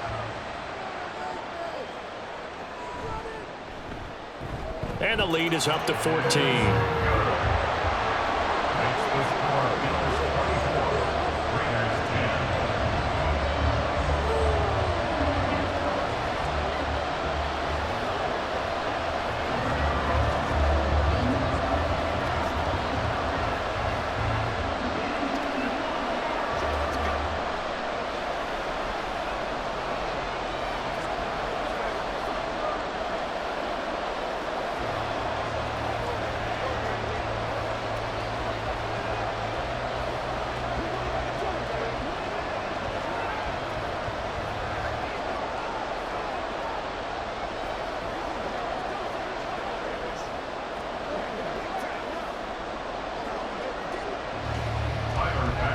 Speaker 1: And the lead is up to 14.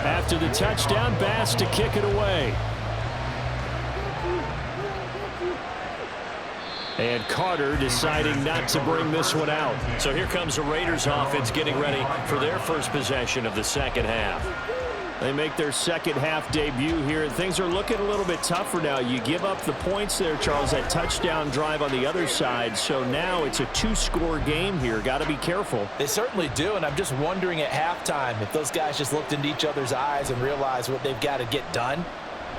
Speaker 1: After the touchdown, Bass to kick it away. And Carter deciding not to bring this one out. So here comes the Raiders offense getting ready for their first possession of the 2nd half. They make their 2nd half debut here, and things are looking a little bit tougher now. You give up the points there, Charles, that touchdown drive on the other side. So now it's a 2-score game here. Got to be careful.
Speaker 4: They certainly do, and I'm just wondering at halftime if those guys just looked into each other's eyes and realized what they've got to get done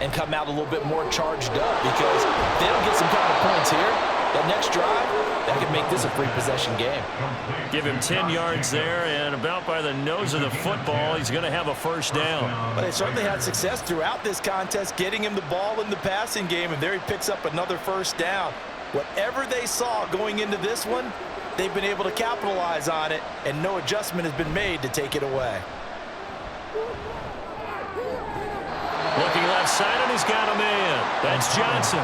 Speaker 4: and come out a little bit more charged up, because if they don't get some kind of points here, that next drive, that could make this a 3-possession game.
Speaker 1: Give him 10 yards there, and about by the nose of the football, he's going to have a first down.
Speaker 4: But they certainly had success throughout this contest, getting him the ball in the passing game, and there he picks up another first down. Whatever they saw going into this one, they've been able to capitalize on it, and no adjustment has been made to take it away.
Speaker 1: Looking left side, and he's got a man. That's Johnson.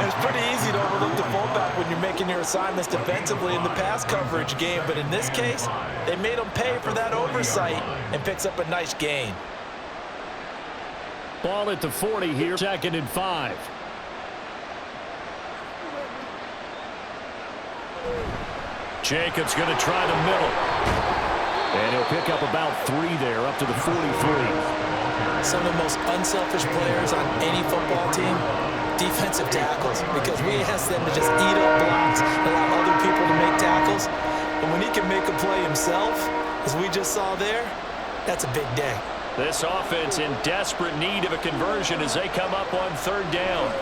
Speaker 4: It's pretty easy to overlook the fullback when you're making your assignments defensively in the pass coverage game, but in this case, they made him pay for that oversight and picks up a nice gain.
Speaker 1: Ball at the 40 here, 2nd and 5. Jacobs going to try the middle. And he'll pick up about 3 there, up to the 43.
Speaker 2: Some of the most unselfish players on any football team, defensive tackles, because we ask them to just eat up blocks, allow other people to make tackles. And when he can make a play himself, as we just saw there, that's a big day.
Speaker 1: This offense in desperate need of a conversion as they come up on 3rd down.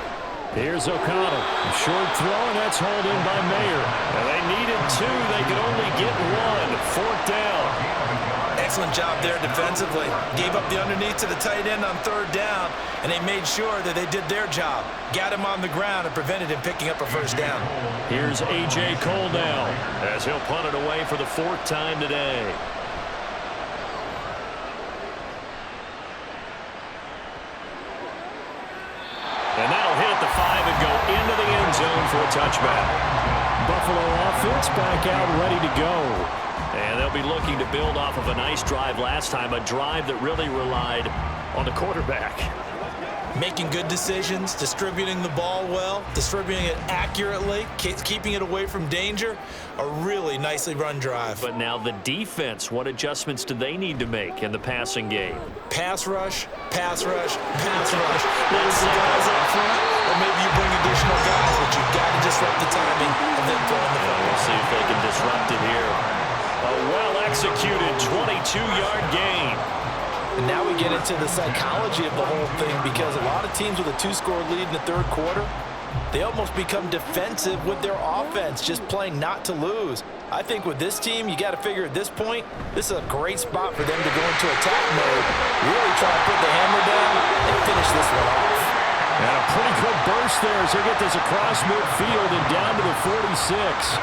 Speaker 1: Here's O'Connell. A short throw, and that's hauled in by Mayer. And they needed 2. They could only get 1. 4th down.
Speaker 2: Excellent job there defensively. Gave up the underneath to the tight end on 3rd down, and they made sure that they did their job. Got him on the ground and prevented him picking up a 1st down.
Speaker 1: Here's A.J. Cole now as he'll punt it away for the 4th time today. And that'll hit at the 5 and go into the end zone for a touchback. Buffalo offense back out ready to go. And they'll be looking to build off of a nice drive last time, a drive that really relied on the quarterback.
Speaker 2: Making good decisions, distributing the ball well, distributing it accurately, keeping it away from danger. A really nicely run drive.
Speaker 1: But now the defense, what adjustments do they need to make in the passing game?
Speaker 2: Pass rush, pass rush, pass rush. That's the guys up front, or maybe you bring additional guys, but you've got to disrupt the timing of them throwing the ball.
Speaker 1: We'll see if they can disrupt it here. A well-executed 22-yard gain.
Speaker 4: And now we get into the psychology of the whole thing, because a lot of teams with a 2-score lead in the 3rd quarter, they almost become defensive with their offense, just playing not to lose. I think with this team, you got to figure at this point, this is a great spot for them to go into attack mode, really try to put the hammer down and finish this one off.
Speaker 1: And a pretty good burst there as they get this across midfield and down to the 46.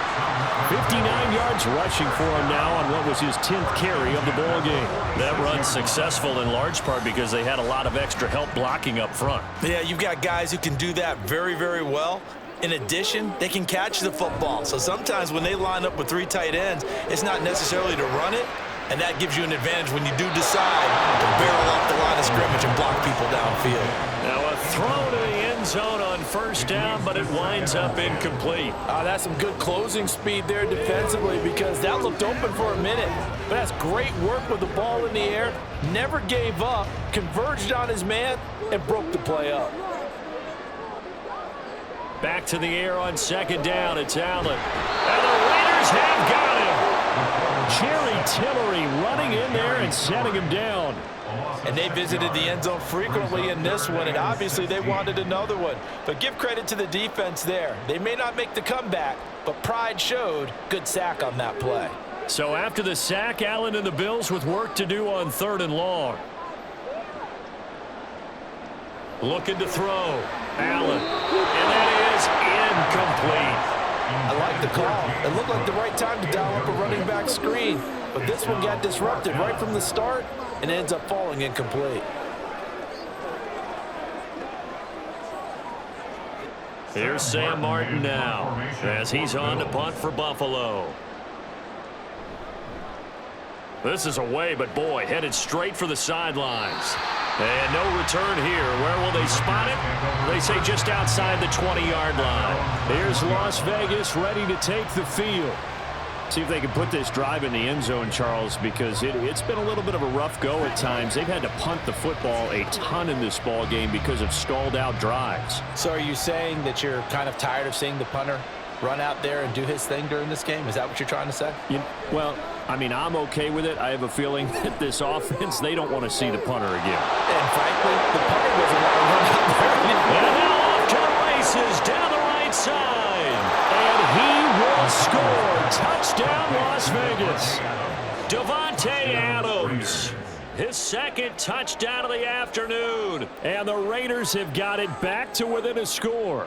Speaker 1: 59 yards rushing for him now on what was his 10th carry of the ball game. That run's successful in large part because they had a lot of extra help blocking up front.
Speaker 2: Yeah, you've got guys who can do that very, very well. In addition, they can catch the football. So sometimes when they line up with 3 tight ends, it's not necessarily to run it, and that gives you an advantage when you do decide to barrel off the line of scrimmage and block people downfield.
Speaker 1: Now a throw to the end zone on 1st down, but it winds up incomplete.
Speaker 4: That's some good closing speed there defensively, because that looked open for a minute. But that's great work with the ball in the air. Never gave up, converged on his man, and broke the play up.
Speaker 1: Back to the air on 2nd down. It's Allen. And the Raiders have got him. Jerry Tillery running in there and setting him down.
Speaker 4: And they visited the end zone frequently in this one, and obviously they wanted another one. But give credit to the defense there. They may not make the comeback, but pride showed. Good sack on that play.
Speaker 1: So after the sack, Allen and the Bills with work to do on 3rd and long. Looking to throw. Allen. And that is incomplete.
Speaker 4: I like the call. It looked like the right time to dial up a running back screen. But this one got disrupted right from the start and ends up falling incomplete.
Speaker 1: Here's Sam Martin now as he's on to punt for Buffalo. This is away, but boy, headed straight for the sidelines. And no return here. Where will they spot it? They say just outside the 20-yard line. Here's Las Vegas ready to take the field. See if they can put this drive in the end zone, Charles, because it's been a little bit of a rough go at times. They've had to punt the football a ton in this ball game because of stalled out drives.
Speaker 4: So are you saying that you're kind of tired of seeing the punter run out there and do his thing during this game? Is that what you're trying to say?
Speaker 1: Well, I mean, I'm okay with it. I have a feeling that this offense, they don't want to see the punter again.
Speaker 4: And frankly, the punter doesn't want to run out there anymore.
Speaker 1: And now off to the races down the right side. And he will score. Touchdown, Las Vegas. Devontae Adams. His 2nd touchdown of the afternoon. And the Raiders have got it back to within a score.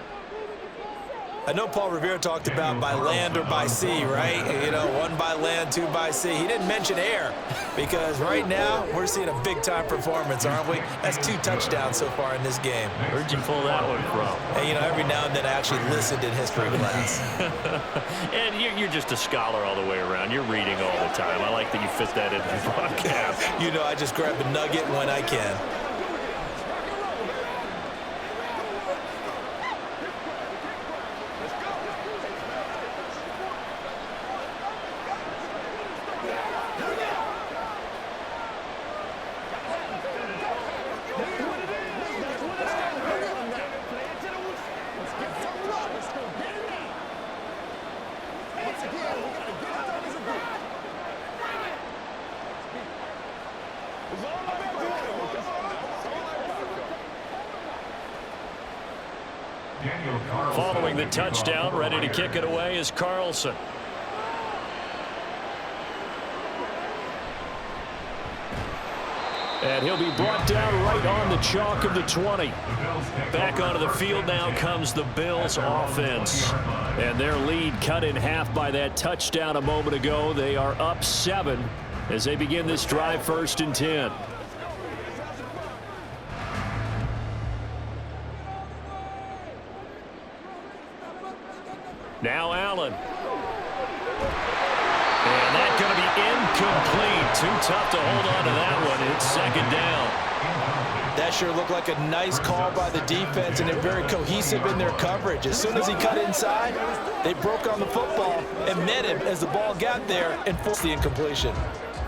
Speaker 2: I know Paul Revere talked about by land or by sea, right? You know, 1 by land, 2 by sea. He didn't mention air because right now we're seeing a big-time performance, aren't we? That's 2 touchdowns so far in this game.
Speaker 1: Where'd you pull that one from?
Speaker 2: Hey, you know, every now and then I actually listened in history class.
Speaker 1: And you're just a scholar all the way around. You're reading all the time. I like that you fit that into the podcast.
Speaker 2: You know, I just grab a nugget when I can.
Speaker 1: Following the touchdown, ready to kick it away is Carlson. And he'll be brought down right on the chalk of the 20. Back onto the field now comes the Bills offense. And their lead cut in half by that touchdown a moment ago. They are up 7 as they begin this drive, 1st and 10. Now Allen. And that's going to be incomplete. Too tough to hold on to that one. It's 2nd down.
Speaker 4: That sure looked like a nice call by the defense, and they're very cohesive in their coverage. As soon as he cut inside, they broke on the football and met him as the ball got there and forced the incompletion.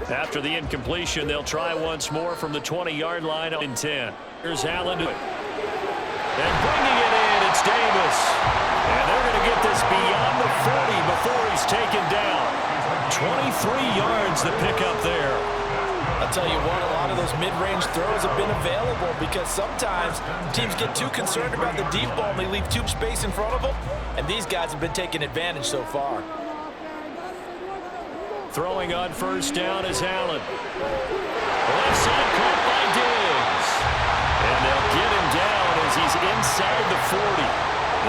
Speaker 1: After the incompletion, they'll try once more from the 20-yard line in 10. Here's Allen. And bringing it in, it's Davis. And they're going to get this beyond the 40 before he's taken down. 23 yards to pick up there.
Speaker 4: I'll tell you what, a lot of those mid-range throws have been available because sometimes teams get too concerned about the deep ball and they leave too much space in front of them, and these guys have been taking advantage so far.
Speaker 1: Throwing on 1st down is Allen. Left side caught by Diggs. And they'll get him down as he's inside the 40.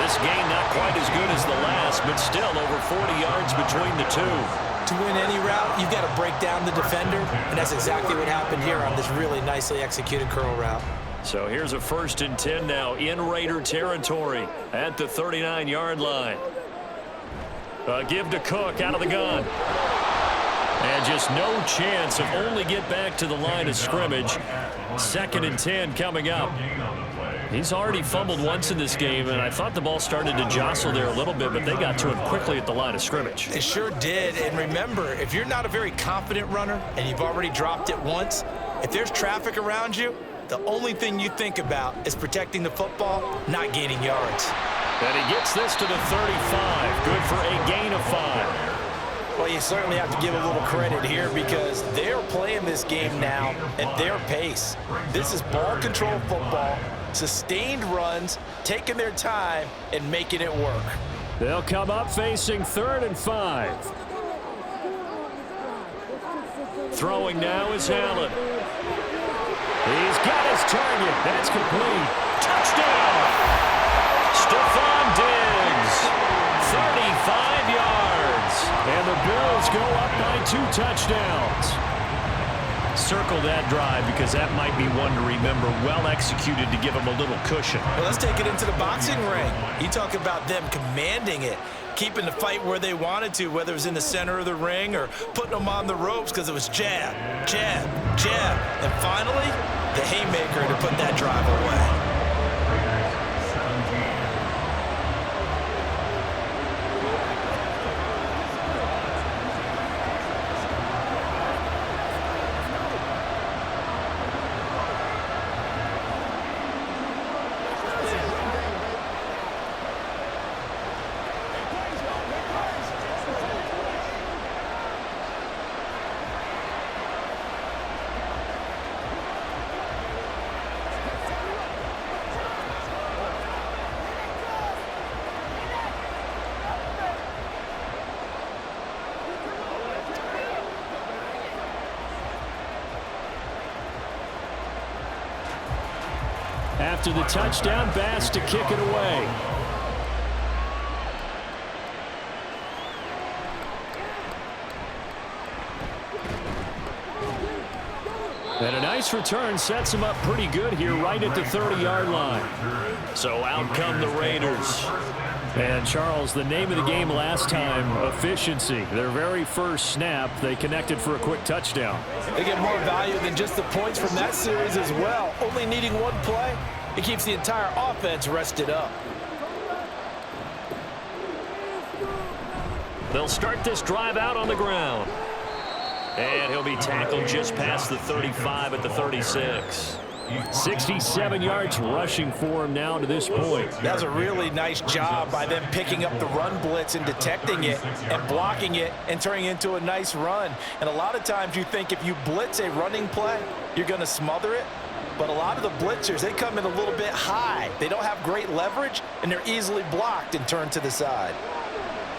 Speaker 1: This game not quite as good as the last, but still over 40 yards between the two.
Speaker 2: To win any route, you've got to break down the defender, and that's exactly what happened here on this really nicely executed curl route.
Speaker 1: So here's a 1st and 10 now in Raider territory at the 39-yard line. Give to Cook out of the gun. And just no chance of only get back to the line of scrimmage. 2nd and 10 coming up. He's already fumbled once in this game, and I thought the ball started to jostle there a little bit, but they got to him quickly at the line of scrimmage.
Speaker 2: They sure did, and remember, if you're not a very confident runner and you've already dropped it once, if there's traffic around you, the only thing you think about is protecting the football, not gaining yards.
Speaker 1: And he gets this to the 35. Good for a gain of 5.
Speaker 4: Well, you certainly have to give a little credit here because they're playing this game now at their pace. This is ball control football, sustained runs, taking their time, and making it work.
Speaker 1: They'll come up facing 3rd and 5. Throwing now is Allen. He's got his target. That's complete. Touchdown! Stephon Diggs. 35 yards. And the Bills go up by 2 touchdowns. Circle that drive because that might be one to remember. Well executed to give them a little cushion.
Speaker 2: Well, let's take it into the boxing ring. You talk about them commanding it, keeping the fight where they wanted to, whether it was in the center of the ring or putting them on the ropes because it was jab, jab, jab. And finally, the haymaker to put that drive away.
Speaker 1: After the touchdown, Bass to kick it away. And a nice return sets him up pretty good here right at the 30-yard line. So out come the Raiders. And, Charles, the name of the game last time, efficiency. Their very first snap, they connected for a quick touchdown.
Speaker 4: They get more value than just the points from that series as well. Only needing one play, it keeps the entire offense rested up.
Speaker 1: They'll start this drive out on the ground. And he'll be tackled just past the 35 at the 36. 67 yards rushing for him now to this point.
Speaker 4: That was a really nice job by them picking up the run blitz and detecting it and blocking it and turning it into a nice run. And a lot of times you think if you blitz a running play, you're going to smother it. But a lot of the blitzers, they come in a little bit high. They don't have great leverage, and they're easily blocked and turned to the side.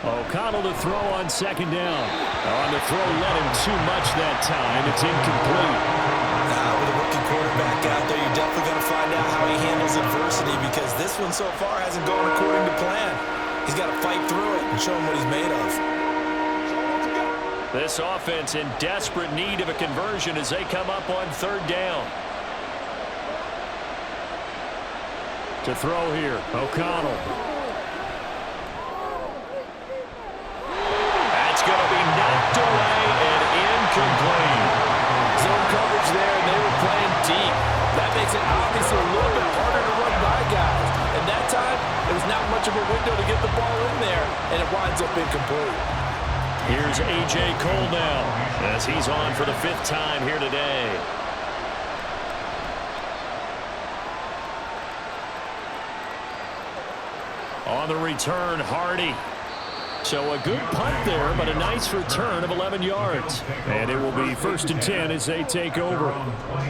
Speaker 1: O'Connell to throw on second down. On the throw, led him too much that time. It's incomplete.
Speaker 2: With a rookie quarterback out there, you're definitely going to find out how he handles adversity, because this one so far hasn't gone according to plan. He's got to fight through it and show him what he's made of.
Speaker 1: This offense in desperate need of a conversion as they come up on third down. To throw here, O'Connell. That's going to be knocked away and incomplete.
Speaker 4: Zone coverage there, and they were playing deep. That makes it obviously a little bit harder to run by guys. And that time, there was not much of a window to get the ball in there, and it winds up incomplete.
Speaker 1: Here's A.J. Cole now as he's on for the 5th time here today. On the return, Hardy. So a good punt there, but a nice return of 11 yards. And it will be 1st and 10 as they take over.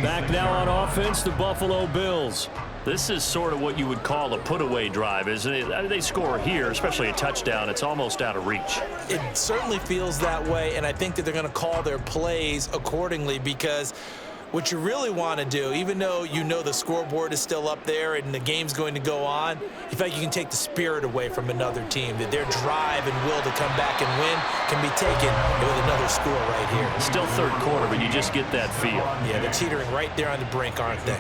Speaker 1: Back now on offense, the Buffalo Bills. This is sort of what you would call a put-away drive, isn't it? I mean, they score here, especially a touchdown. It's almost out of reach.
Speaker 2: It certainly feels that way, and I think that they're going to call their plays accordingly, because what you really want to do, even though you know the scoreboard is still up there and the game's going to go on, you feel like you can take the spirit away from another team, that their drive and will to come back and win can be taken with another score right here.
Speaker 1: Still third quarter, but you just get that feel.
Speaker 2: Yeah, they're teetering right there on the brink, aren't they?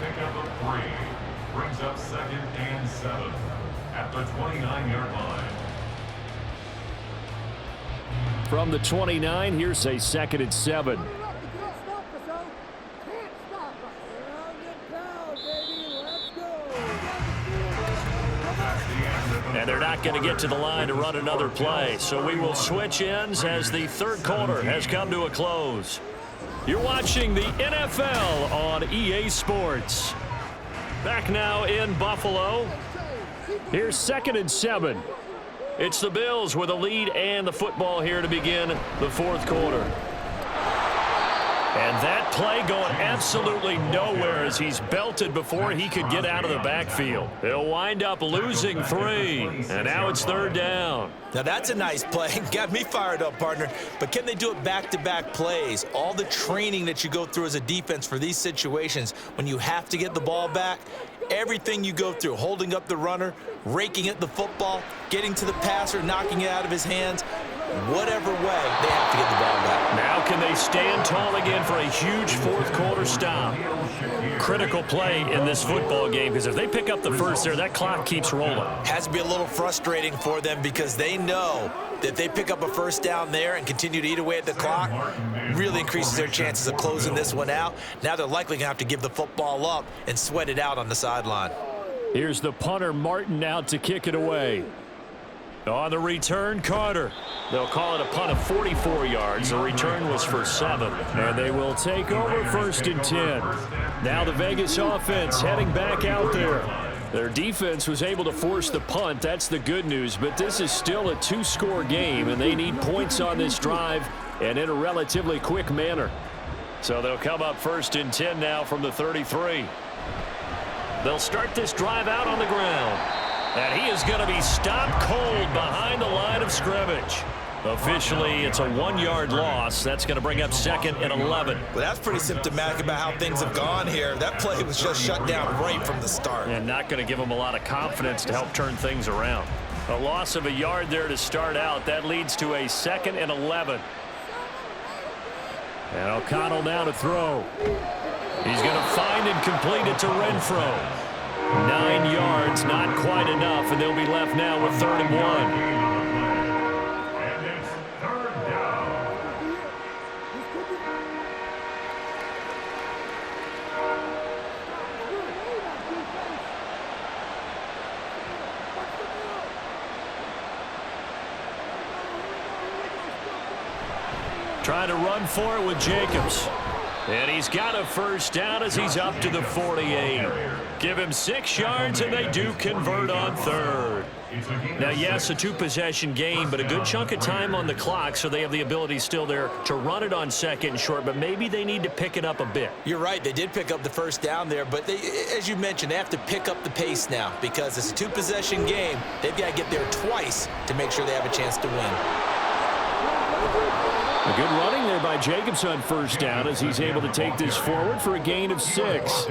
Speaker 3: Brings up 2nd and 7 at the 29-yard line.
Speaker 1: From the 29, here's a 2nd and 7. And they're not going to get to the line to run another play. So we will switch ends as the third quarter has come to a close. You're watching the NFL on EA Sports. Back now in Buffalo. Here's 2nd and 7. It's the Bills with a lead and the football here to begin the 4th quarter. And that play going absolutely nowhere as he's belted before he could get out of the backfield. He'll wind up losing 3. And now it's 3rd down.
Speaker 2: Now that's a nice play. Got me fired up, partner. But can they do it back-to-back plays? All the training that you go through as a defense for these situations, when you have to get the ball back, everything you go through, holding up the runner, raking at the football, getting to the passer, knocking it out of his hands, whatever way, they have to get the ball back.
Speaker 1: Now can they stand tall again for a huge 4th quarter stop? Critical play in this football game, because if they pick up the first there, that clock keeps rolling.
Speaker 2: Has to be a little frustrating for them, because they know that if they pick up a first down there and continue to eat away at the clock, really increases their chances of closing this one out. Now they're likely going to have to give the football up and sweat it out on the sideline.
Speaker 1: Here's the punter, Martin, out to kick it away. On the return, Carter. They'll call it a punt of 44 yards. The return was for 7. And they will take over 1st and 10. Now the Vegas offense heading back out there. Their defense was able to force the punt. That's the good news. But this is still a 2-score game, and they need points on this drive and in a relatively quick manner. So they'll come up 1st and 10 now from the 33. They'll start this drive out on the ground. And he is going to be stopped cold behind the line of scrimmage. Officially, it's a 1-yard loss. That's going to bring up 2nd and 11.
Speaker 2: Well, that's pretty symptomatic about how things have gone here. That play was just shut down right from the start.
Speaker 1: And not going to give them a lot of confidence to help turn things around. A loss of a yard there to start out. That leads to a 2nd and 11. And O'Connell now to throw. He's going to find and complete it to Renfro. 9 yards, not quite enough, and they'll be left now with 3rd and 1.
Speaker 3: And it's 3rd down.
Speaker 1: Trying to run for it with Jacobs. And he's got a first down as he's up to the 48. Give him 6 yards, and they do convert on 3rd.
Speaker 3: It's a gain
Speaker 1: Now,
Speaker 3: of
Speaker 1: yes, a
Speaker 3: 6.
Speaker 1: two-possession game, but a good chunk of time on the clock, so they have the ability still there to run it on second and short, but maybe they need to pick it up a bit.
Speaker 2: You're right. They did pick up the first down there, but as you mentioned, they have to pick up the pace now because it's a two-possession game. They've got to get there twice to make sure they have a chance to win.
Speaker 1: A good running there by Jacobs on first down as he's able to take this forward for a gain of 6.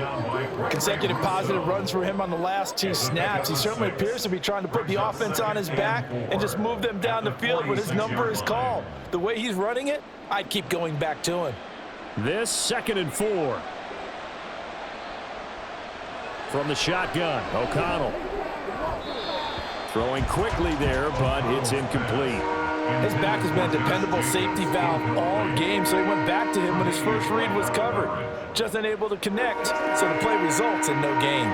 Speaker 4: Consecutive positive runs for him on the last 2 snaps. He certainly appears to be trying to put the offense on his back and just move them down the field when his number is called. The way he's running it, I'd keep going back to him.
Speaker 1: This 2nd and 4. From the shotgun, O'Connell. Throwing quickly there, but it's incomplete.
Speaker 4: His back has been a dependable safety valve all game, so he went back to him when his first read was covered. Just unable to connect, so the play results in no gain.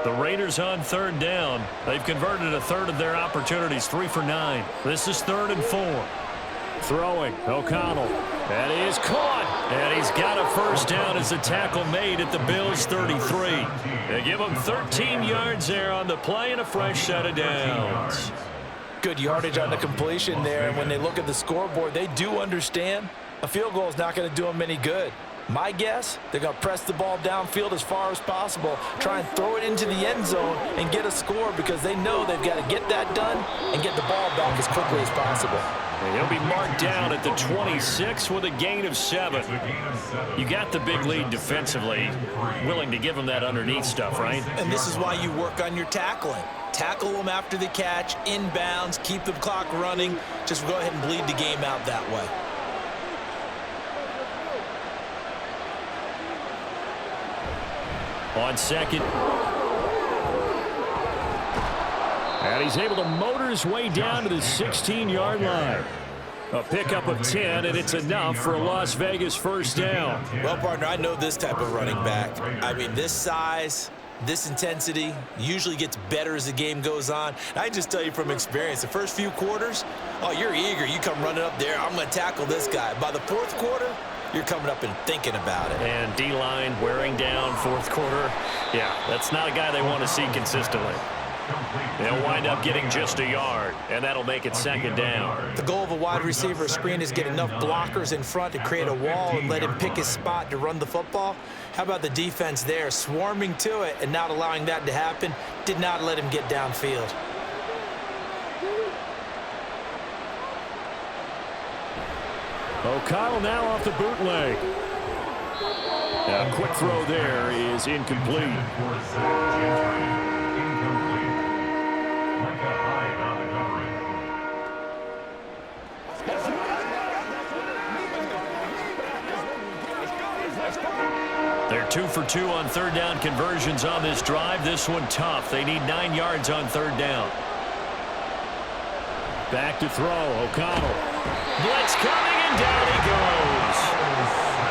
Speaker 1: The Raiders on 3rd down. They've converted a third of their opportunities, 3 for 9. This is 3rd and 4. Throwing, O'Connell. That is caught. And he's got a first down as the tackle made at the Bills' 33. They give him 13 yards there on the play and a fresh set of downs.
Speaker 4: Good yardage on the completion there, and when they look at the scoreboard, they do understand a field goal is not going to do them any good. My guess, they're going to press the ball downfield as far as possible, try and throw it into the end zone and get a score because they know they've got to get that done and get the ball back as quickly as possible.
Speaker 1: And he'll be marked down at the 26 with a gain of 7. You got the big lead defensively, willing to give him that underneath stuff, right?
Speaker 2: And this is why you work on your tackling. Tackle them after the catch, inbounds, keep the clock running. Just go ahead and bleed the game out that way.
Speaker 1: On second. And he's able to motor his way down to the 16-yard line. A pickup of 10, and it's enough for a Las Vegas first down.
Speaker 2: Well, partner, I know this type of running back. I mean, this size, this intensity usually gets better as the game goes on. And I just tell you from experience, the first few quarters, oh, you're eager. You come running up there, I'm going to tackle this guy. By the 4th quarter, you're coming up and thinking about it.
Speaker 1: And D-line wearing down 4th quarter. Yeah, that's not a guy they want to see consistently. They'll wind up getting just a yard, and that'll make it 2nd down.
Speaker 2: The goal of a wide receiver screen is get enough blockers in front to create a wall and let him pick his spot to run the football. How about the defense there, swarming to it and not allowing that to happen? Did not let him get downfield.
Speaker 1: O'Connell now off the bootleg. A quick throw there is incomplete. They're 2 for 2 on 3rd down conversions on this drive. This one tough. They need 9 yards on 3rd down. Back to throw. O'Connell. Blitz coming, and down he goes.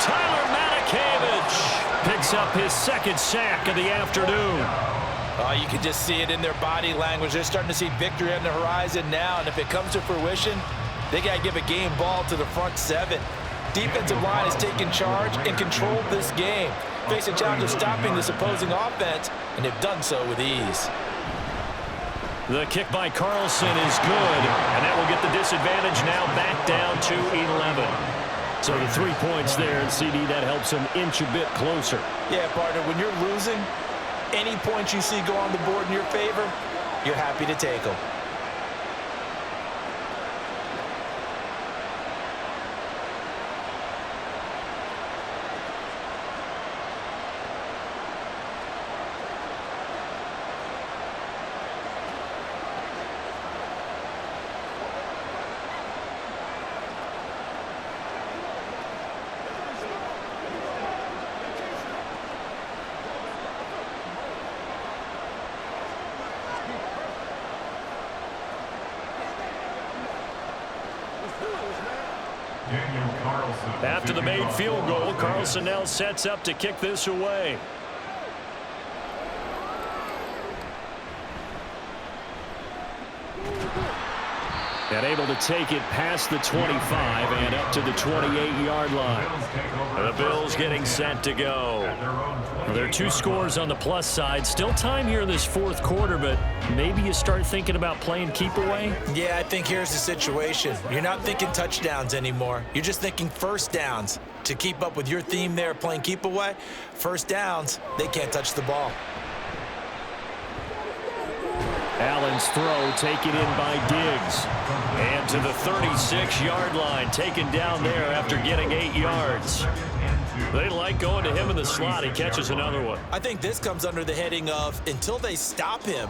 Speaker 1: Tyler Matakevich picks up his 2nd sack of the afternoon.
Speaker 4: Oh, you can just see it in their body language. They're starting to see victory on the horizon now, and if it comes to fruition, they got to give a game ball to the front 7. Defensive line has taken charge and controlled this game. Face a challenge of stopping this opposing offense, and they've done so with ease.
Speaker 1: The kick by Carlson is good, and that will get the disadvantage now back down to 11. So the 3 points there, and CD, that helps them inch a bit closer.
Speaker 4: Yeah, partner, when you're losing, any points you see go on the board in your favor, you're happy to take them.
Speaker 1: After the made field goal, Carlson now sets up to kick this away. And able to take it past the 25 and up to the 28-yard line. And the Bills getting set to go. Well, there are 2 scores on the plus side. Still time here in this fourth quarter, but maybe you start thinking about playing keep away?
Speaker 4: Yeah, I think here's the situation. You're not thinking touchdowns anymore. You're just thinking first downs. To keep up with your theme there, playing keep away, first downs, they can't touch the ball.
Speaker 1: Allen's throw taken in by Diggs. And to the 36-yard line, taken down there after getting 8 yards. They like going to him in the slot. He catches another one.
Speaker 4: I think this comes under the heading of until they stop him,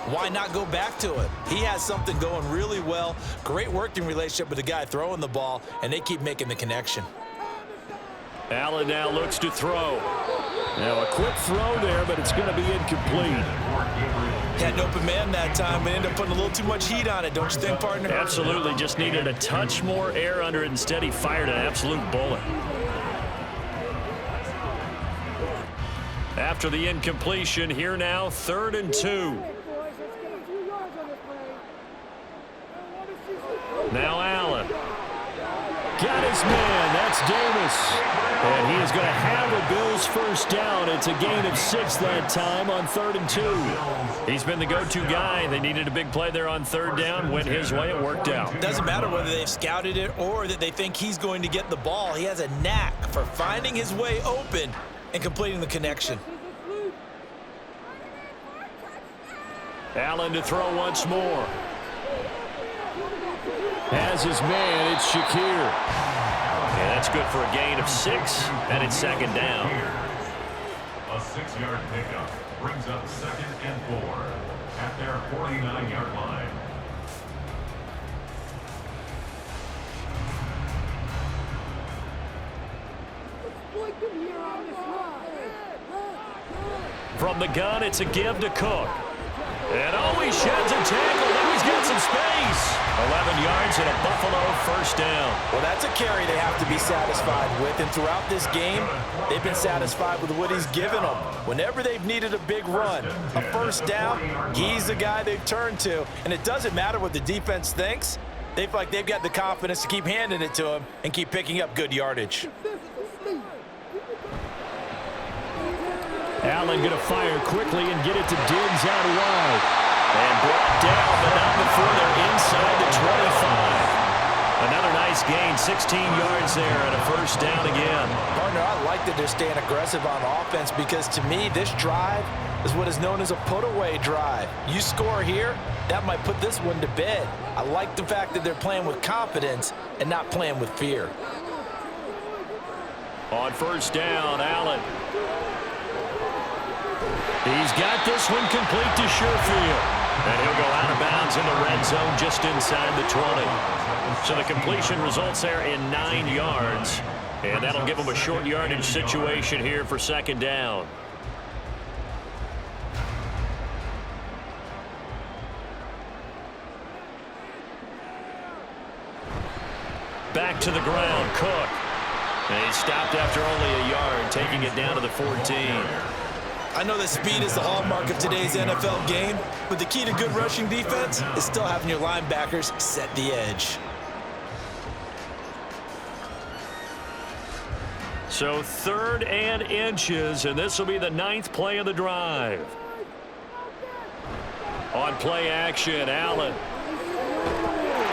Speaker 4: why not go back to it? He has something going really well. Great working relationship with the guy throwing the ball, and they keep making the connection.
Speaker 1: Allen now looks to throw. Now a quick throw there, but it's going to be incomplete.
Speaker 4: Had an open man that time, but ended up putting a little too much heat on it, don't you think, partner?
Speaker 1: Absolutely. Just needed a touch more air under it. Instead, he fired an absolute bullet. After the incompletion, here now, 3rd and 2. Now Allen. Got his man. That's Davis. And he is going to have the Bills first down. It's a gain of 6 that time on 3rd and 2. He's been the go-to guy. They needed a big play there on 3rd down. Went his way. It worked out.
Speaker 4: Doesn't matter whether they've scouted it or that they think he's going to get the ball. He has a knack for finding his way open and completing the connection.
Speaker 1: Allen to throw once more. Has his man. It's Shakir. And that's good for a gain of 6, and it's 2nd down.
Speaker 3: A 6-yard pickup brings up 2nd and 4 at their 49-yard line.
Speaker 1: From the gun, it's a give to Cook. And he sheds a tackle. Now he's got some space. 11 yards and a Buffalo first down.
Speaker 4: Well, that's a carry they have to be satisfied with. And throughout this game, they've been satisfied with what he's given them. Whenever they've needed a big run, a first down, he's the guy they've turned to. And it doesn't matter what the defense thinks. They feel like they've got the confidence to keep handing it to him and keep picking up good yardage.
Speaker 1: Allen going to fire quickly and get it to Diggs out wide. And brought down, but not before they're inside the 25. Another nice gain, 16 yards there and a first down again.
Speaker 4: Partner, I like that they're staying aggressive on offense because to me, this drive is what is known as a put-away drive. You score here, that might put this one to bed. I like the fact that they're playing with confidence and not playing with fear.
Speaker 1: On first down, Allen. He's got this one complete to Sherfield. And he'll go out of bounds in the red zone just inside the 20. So the completion results there in 9 yards. And that'll give them a short yardage situation here for 2nd down. Back to the ground, Cook. And he stopped after only a yard, taking it down to the 14.
Speaker 4: I know that speed is the hallmark of today's NFL game, but the key to good rushing defense is still having your linebackers set the edge.
Speaker 1: So 3rd and inches, and this will be the 9th play of the drive. On play action, Allen.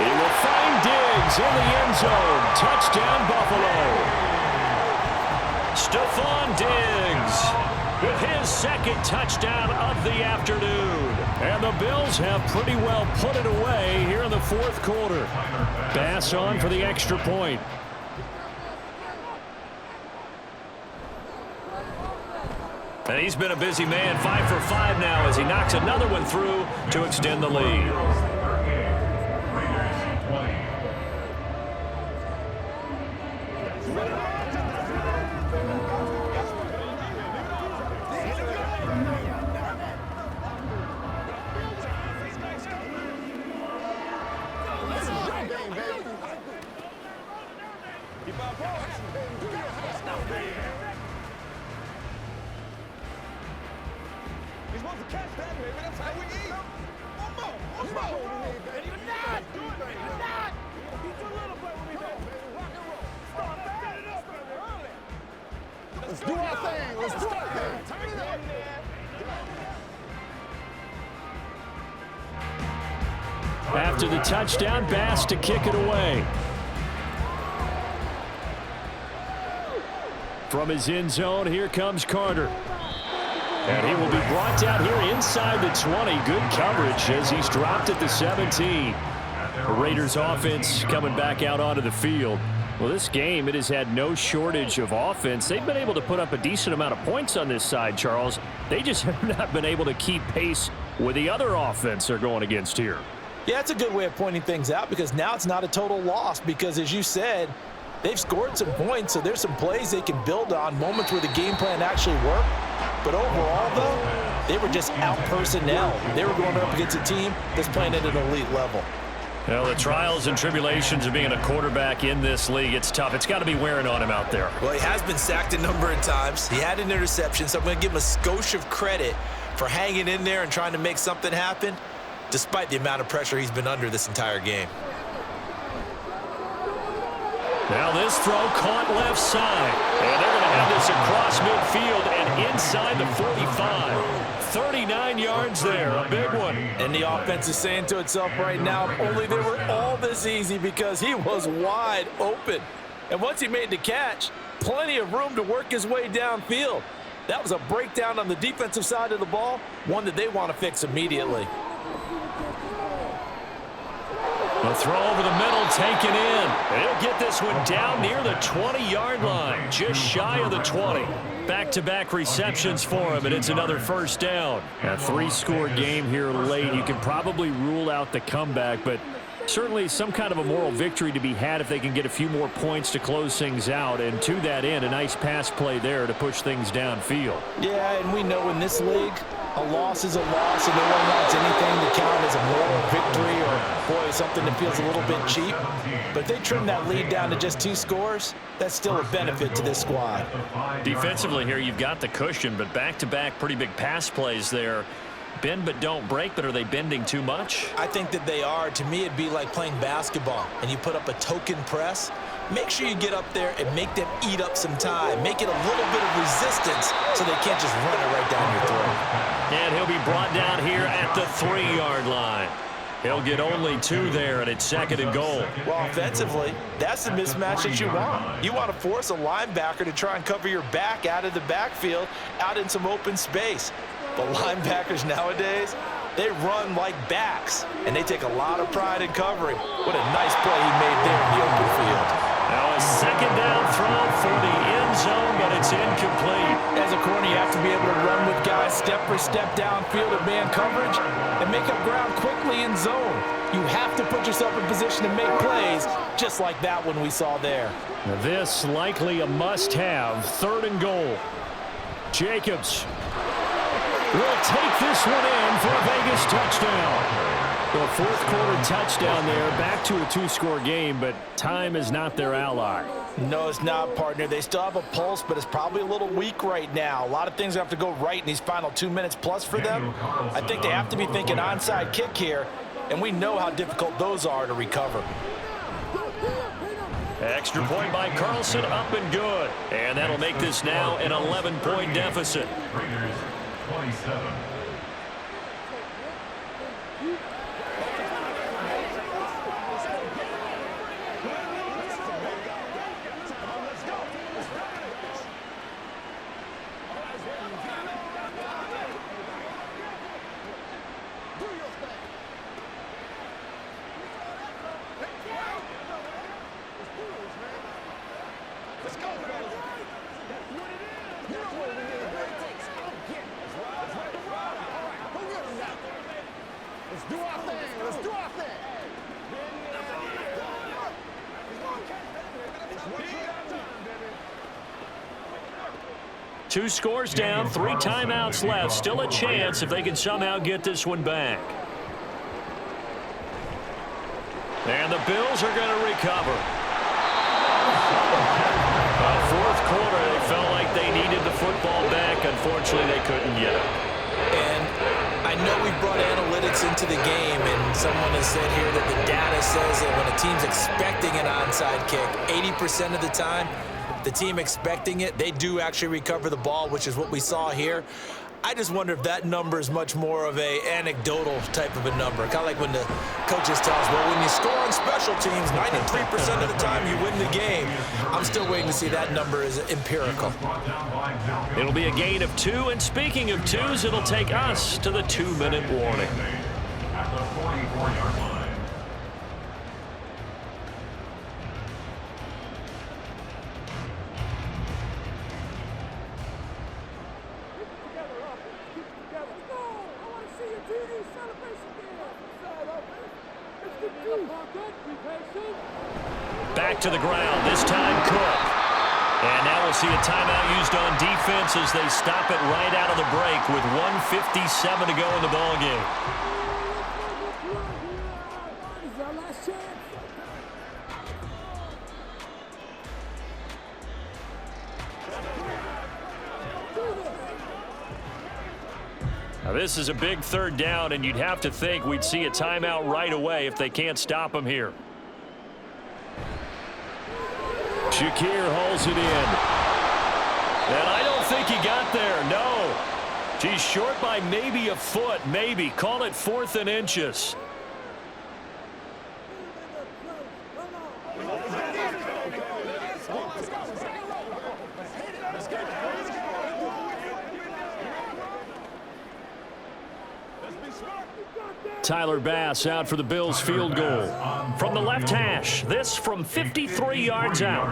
Speaker 1: He will find Diggs in the end zone. Touchdown, Buffalo. Stephon Diggs with his 2nd touchdown of the afternoon. And the Bills have pretty well put it away here in the 4th quarter. Bass on for the extra point. And he's been a busy man, 5 for 5 now as he knocks another one through to extend the lead.
Speaker 5: You're supposed to catch that, baby. That's how we eat. One more. And you're not. You're not. He's a little play with me, baby. Rock and roll. Start that. Set it up, baby. Early. Let's do our thing. Let's do our thing. Turn it up.
Speaker 1: After the touchdown, Bass to kick it away. From his end zone, here comes Carter. And he will be brought down here inside the 20. Good coverage as he's dropped at the 17. The Raiders offense coming back out onto the field. Well, this game, it has had no shortage of offense. They've been able to put up a decent amount of points on this side, Charles. They just have not been able to keep pace with the other offense they're going against here.
Speaker 4: Yeah, it's a good way of pointing things out because now it's not a total loss because, as you said, they've scored some points, so there's some plays they can build on, moments where the game plan actually worked. But overall, though, they were just out-personnel. They were going up against a team that's playing at an elite level.
Speaker 1: Well, the trials and tribulations of being a quarterback in this league, it's tough. It's got to be wearing on him out there.
Speaker 2: Well, he has been sacked a number of times. He had an interception, so I'm going to give him a skosh of credit for hanging in there and trying to make something happen, despite the amount of pressure he's been under this entire game.
Speaker 1: Now this throw caught left side. And they're going to have this across midfield and inside the 45. 39 yards there, a big one.
Speaker 4: And the offense is saying to itself right now, if only they were all this easy because he was wide open. And once he made the catch, plenty of room to work his way downfield. That was a breakdown on the defensive side of the ball, one that they want to fix immediately.
Speaker 1: The throw over the middle taken in. And he'll get this one down near the 20-yard line, just shy of the 20. Back-to-back receptions for him, and it's another first down. A 3-score game here late. You can probably rule out the comeback, but certainly some kind of a moral victory to be had if they can get a few more points to close things out. And to that end, a nice pass play there to push things downfield.
Speaker 4: Yeah, and we know in this league, a loss is a loss, and no one wants anything to count as a moral victory or, boy, something that feels a little bit cheap. But if they trim that lead down to just 2 scores, that's still a benefit to this squad.
Speaker 1: Defensively here, you've got the cushion, but back-to-back pretty big pass plays there. Bend but don't break, but are they bending too much?
Speaker 2: I think that they are. To me, it'd be like playing basketball, and you put up a token press. Make sure you get up there and make them eat up some time. Make it a little bit of resistance so they can't just run it right down your throat.
Speaker 1: And he'll be brought down here at the 3-yard line. He'll get only 2 there, and it's 2nd and goal.
Speaker 4: Well, offensively, that's the mismatch that you want. You want to force a linebacker to try and cover your back out of the backfield, out in some open space. But linebackers nowadays, they run like backs, and they take a lot of pride in covering. What a nice play he made there in the open field.
Speaker 1: Now a 2nd down throw for the end zone, but it's incomplete.
Speaker 4: As a corner, you have to be able to run with guys step for step downfield at man coverage and make up ground quickly in zone. You have to put yourself in position to make plays, just like that one we saw there.
Speaker 1: Now this likely a must-have, 3rd and goal. Jacobs will take this one in for a Vegas touchdown. The 4th quarter touchdown there, back to a 2-score game, but time is not their ally.
Speaker 4: No, it's not, partner. They still have a pulse, but it's probably a little weak right now. A lot of things have to go right in these final 2 minutes plus for them. I think they have to be thinking onside kick here, and we know how difficult those are to recover.
Speaker 1: Extra point by Carlson, up and good. And that'll make this now an 11-point deficit.
Speaker 3: Raiders 27.
Speaker 1: Two scores down, 3 timeouts left. Still a chance if they can somehow get this one back. And the Bills are going to recover. 4th quarter, they felt like they needed the football back. Unfortunately, they couldn't get it.
Speaker 2: And know we've brought analytics into the game, and someone has said here that the data says that when a team's expecting an onside kick, 80% of the time, the team expecting it, they do actually recover the ball, which is what we saw here. I just wonder if that number is much more of a anecdotal type of a number. Kind of like when the coaches tell us, well, when you score on special teams, 93% of the time you win the game. I'm still waiting to see that number is empirical.
Speaker 1: It'll be a gain of 2, and speaking of 2s, it'll take us to the 2-minute warning.
Speaker 3: At the 44-yard line.
Speaker 1: Back to the ground, this time Cook. And now we'll see a timeout used on defense as they stop it right out of the break with 1:57 to go in the ballgame. Now this is a big 3rd down, and you'd have to think we'd see a timeout right away if they can't stop him here. Shakir holds it in. And I don't think he got there, no. He's short by maybe a foot, maybe. Call it 4th and inches. Tyler Bass out for the Bills field goal. From the left hash, this from 53 yards out.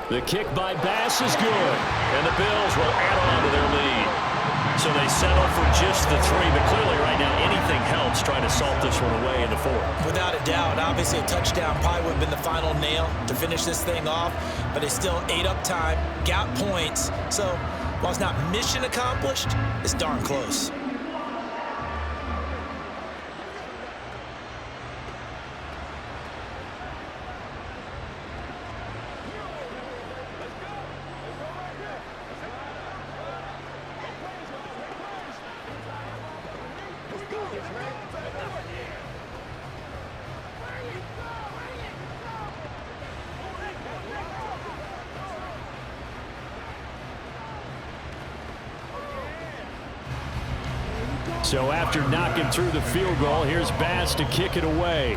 Speaker 1: The kick by Bass is good, and the Bills will add on to their lead. So they settle for just the 3, but clearly right now anything helps trying to salt this one away in the 4th.
Speaker 2: Without a doubt, obviously a touchdown probably would have been the final nail to finish this thing off, but they still ate up time, got points. So while it's not mission accomplished, it's darn close.
Speaker 1: So after knocking through the field goal, here's Bass to kick it away.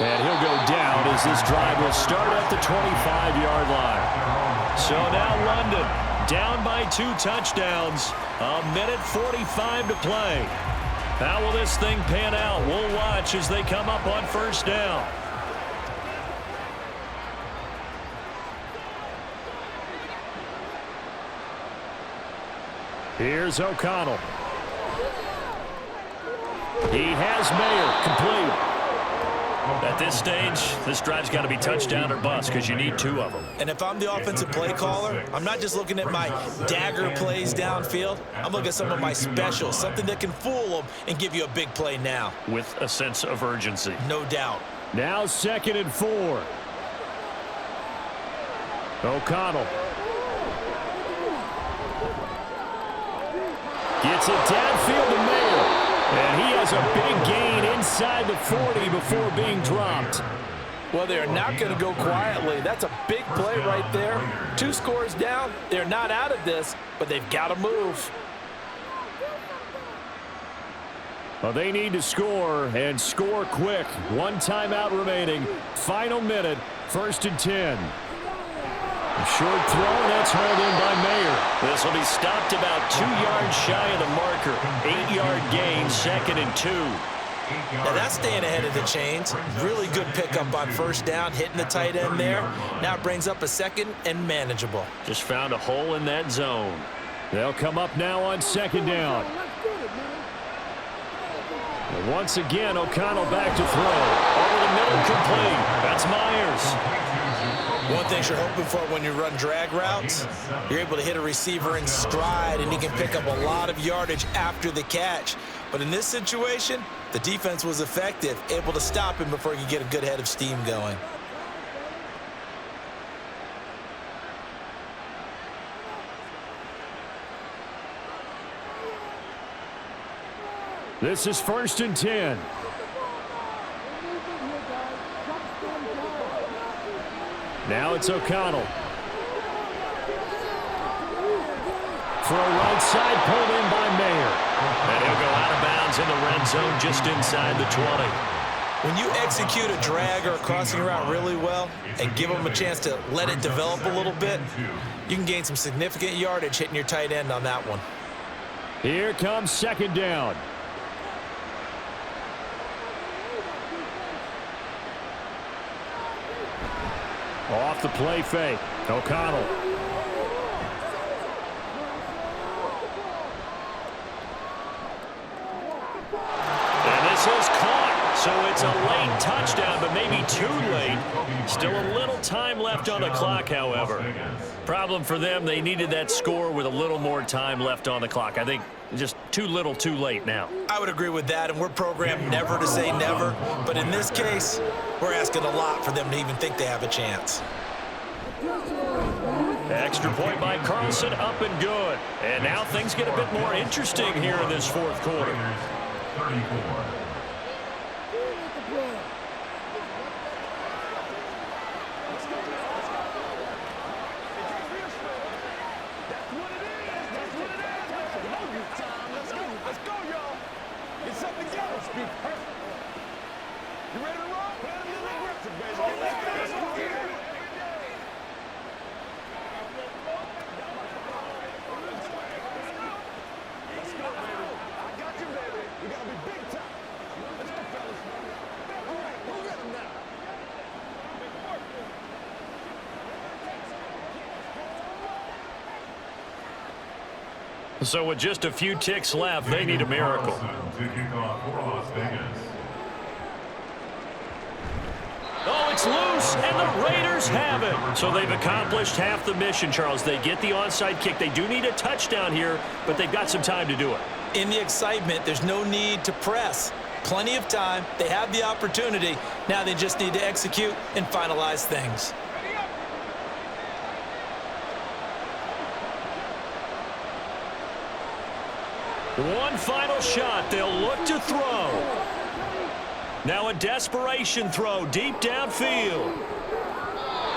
Speaker 1: And he'll go down as this drive will start at the 25-yard line. So now London down by 2 touchdowns. 1:45 to play. How will this thing pan out? We'll watch as they come up on 1st down. Here's O'Connell. He has Mayer complete. At this stage, this drive's got to be touchdown or bust because you need 2 of them.
Speaker 2: And if I'm the offensive play caller, I'm not just looking at my dagger plays downfield. I'm looking at some of my specials, something that can fool them and give you a big play now.
Speaker 1: With a sense of urgency.
Speaker 2: No doubt.
Speaker 1: Now 2nd and 4. O'Connell. Gets it downfield to Mayer. And he has a big gain inside the 40 before being dropped.
Speaker 4: Well, they're not going to go quietly. That's a big play right there. 2 scores down. They're not out of this, but they've got to move.
Speaker 1: Well, they need to score, and score quick. 1 timeout remaining. Final minute, 1st and 10. A short throw, and that's hauled in by Mayer. This will be stopped about 2 yards shy of the marker. 8-yard gain, 2nd and 2.
Speaker 2: Now that's staying ahead of the chains. Really good pickup on 1st down, hitting the tight end there. Now it brings up a 2nd and manageable.
Speaker 1: Just found a hole in that zone. They'll come up now on 2nd down. And once again, O'Connell back to throw. Over the middle, complete. That's Myers.
Speaker 2: One thing you're hoping for when you run drag routes, you're able to hit a receiver in stride, and he can pick up a lot of yardage after the catch. But in this situation, the defense was effective, able to stop him before he could get a good head of steam going.
Speaker 1: This is 1st and 10. Now it's O'Connell. Throw right side, pulled in by Mayer. And he'll go out of bounds in the red zone just inside the 20.
Speaker 2: When you execute a drag or a crossing route really well and give them a chance to let it develop a little bit, you can gain some significant yardage hitting your tight end on that one.
Speaker 1: Here comes 2nd down. Off the play fake. O'Connell. And this is caught. So it's a late touchdown, but maybe too late. Still a little time left on the clock, however. Problem for them, they needed that score with a little more time left on the clock. I think just too little, too late now.
Speaker 2: I would agree with that, and we're programmed never to say never. But in this case, we're asking a lot for them to even think they have a chance.
Speaker 1: Extra point by Carlson, up and good. And now things get a bit more interesting here in this 4th quarter.
Speaker 3: 34.
Speaker 1: So with just a few ticks left, they need a miracle. Oh, it's loose, and the Raiders have it. So they've accomplished half the mission, Charles. They get the onside kick. They do need a touchdown here, but they've got some time to do it.
Speaker 2: In the excitement, there's no need to press. Plenty of time. They have the opportunity. Now they just need to execute and finalize things.
Speaker 1: One final shot. They'll look to throw. Now a desperation throw deep downfield.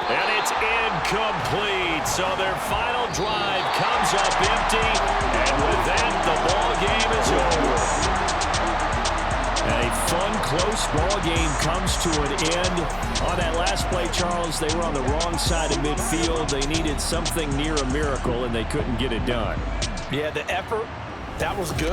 Speaker 1: And it's incomplete. So their final drive comes up empty. And with that, the ball game is over. A fun, close ball game comes to an end. On that last play, Charles, they were on the wrong side of midfield. They needed something near a miracle, and they couldn't get it done.
Speaker 4: Yeah, the effort, that was good.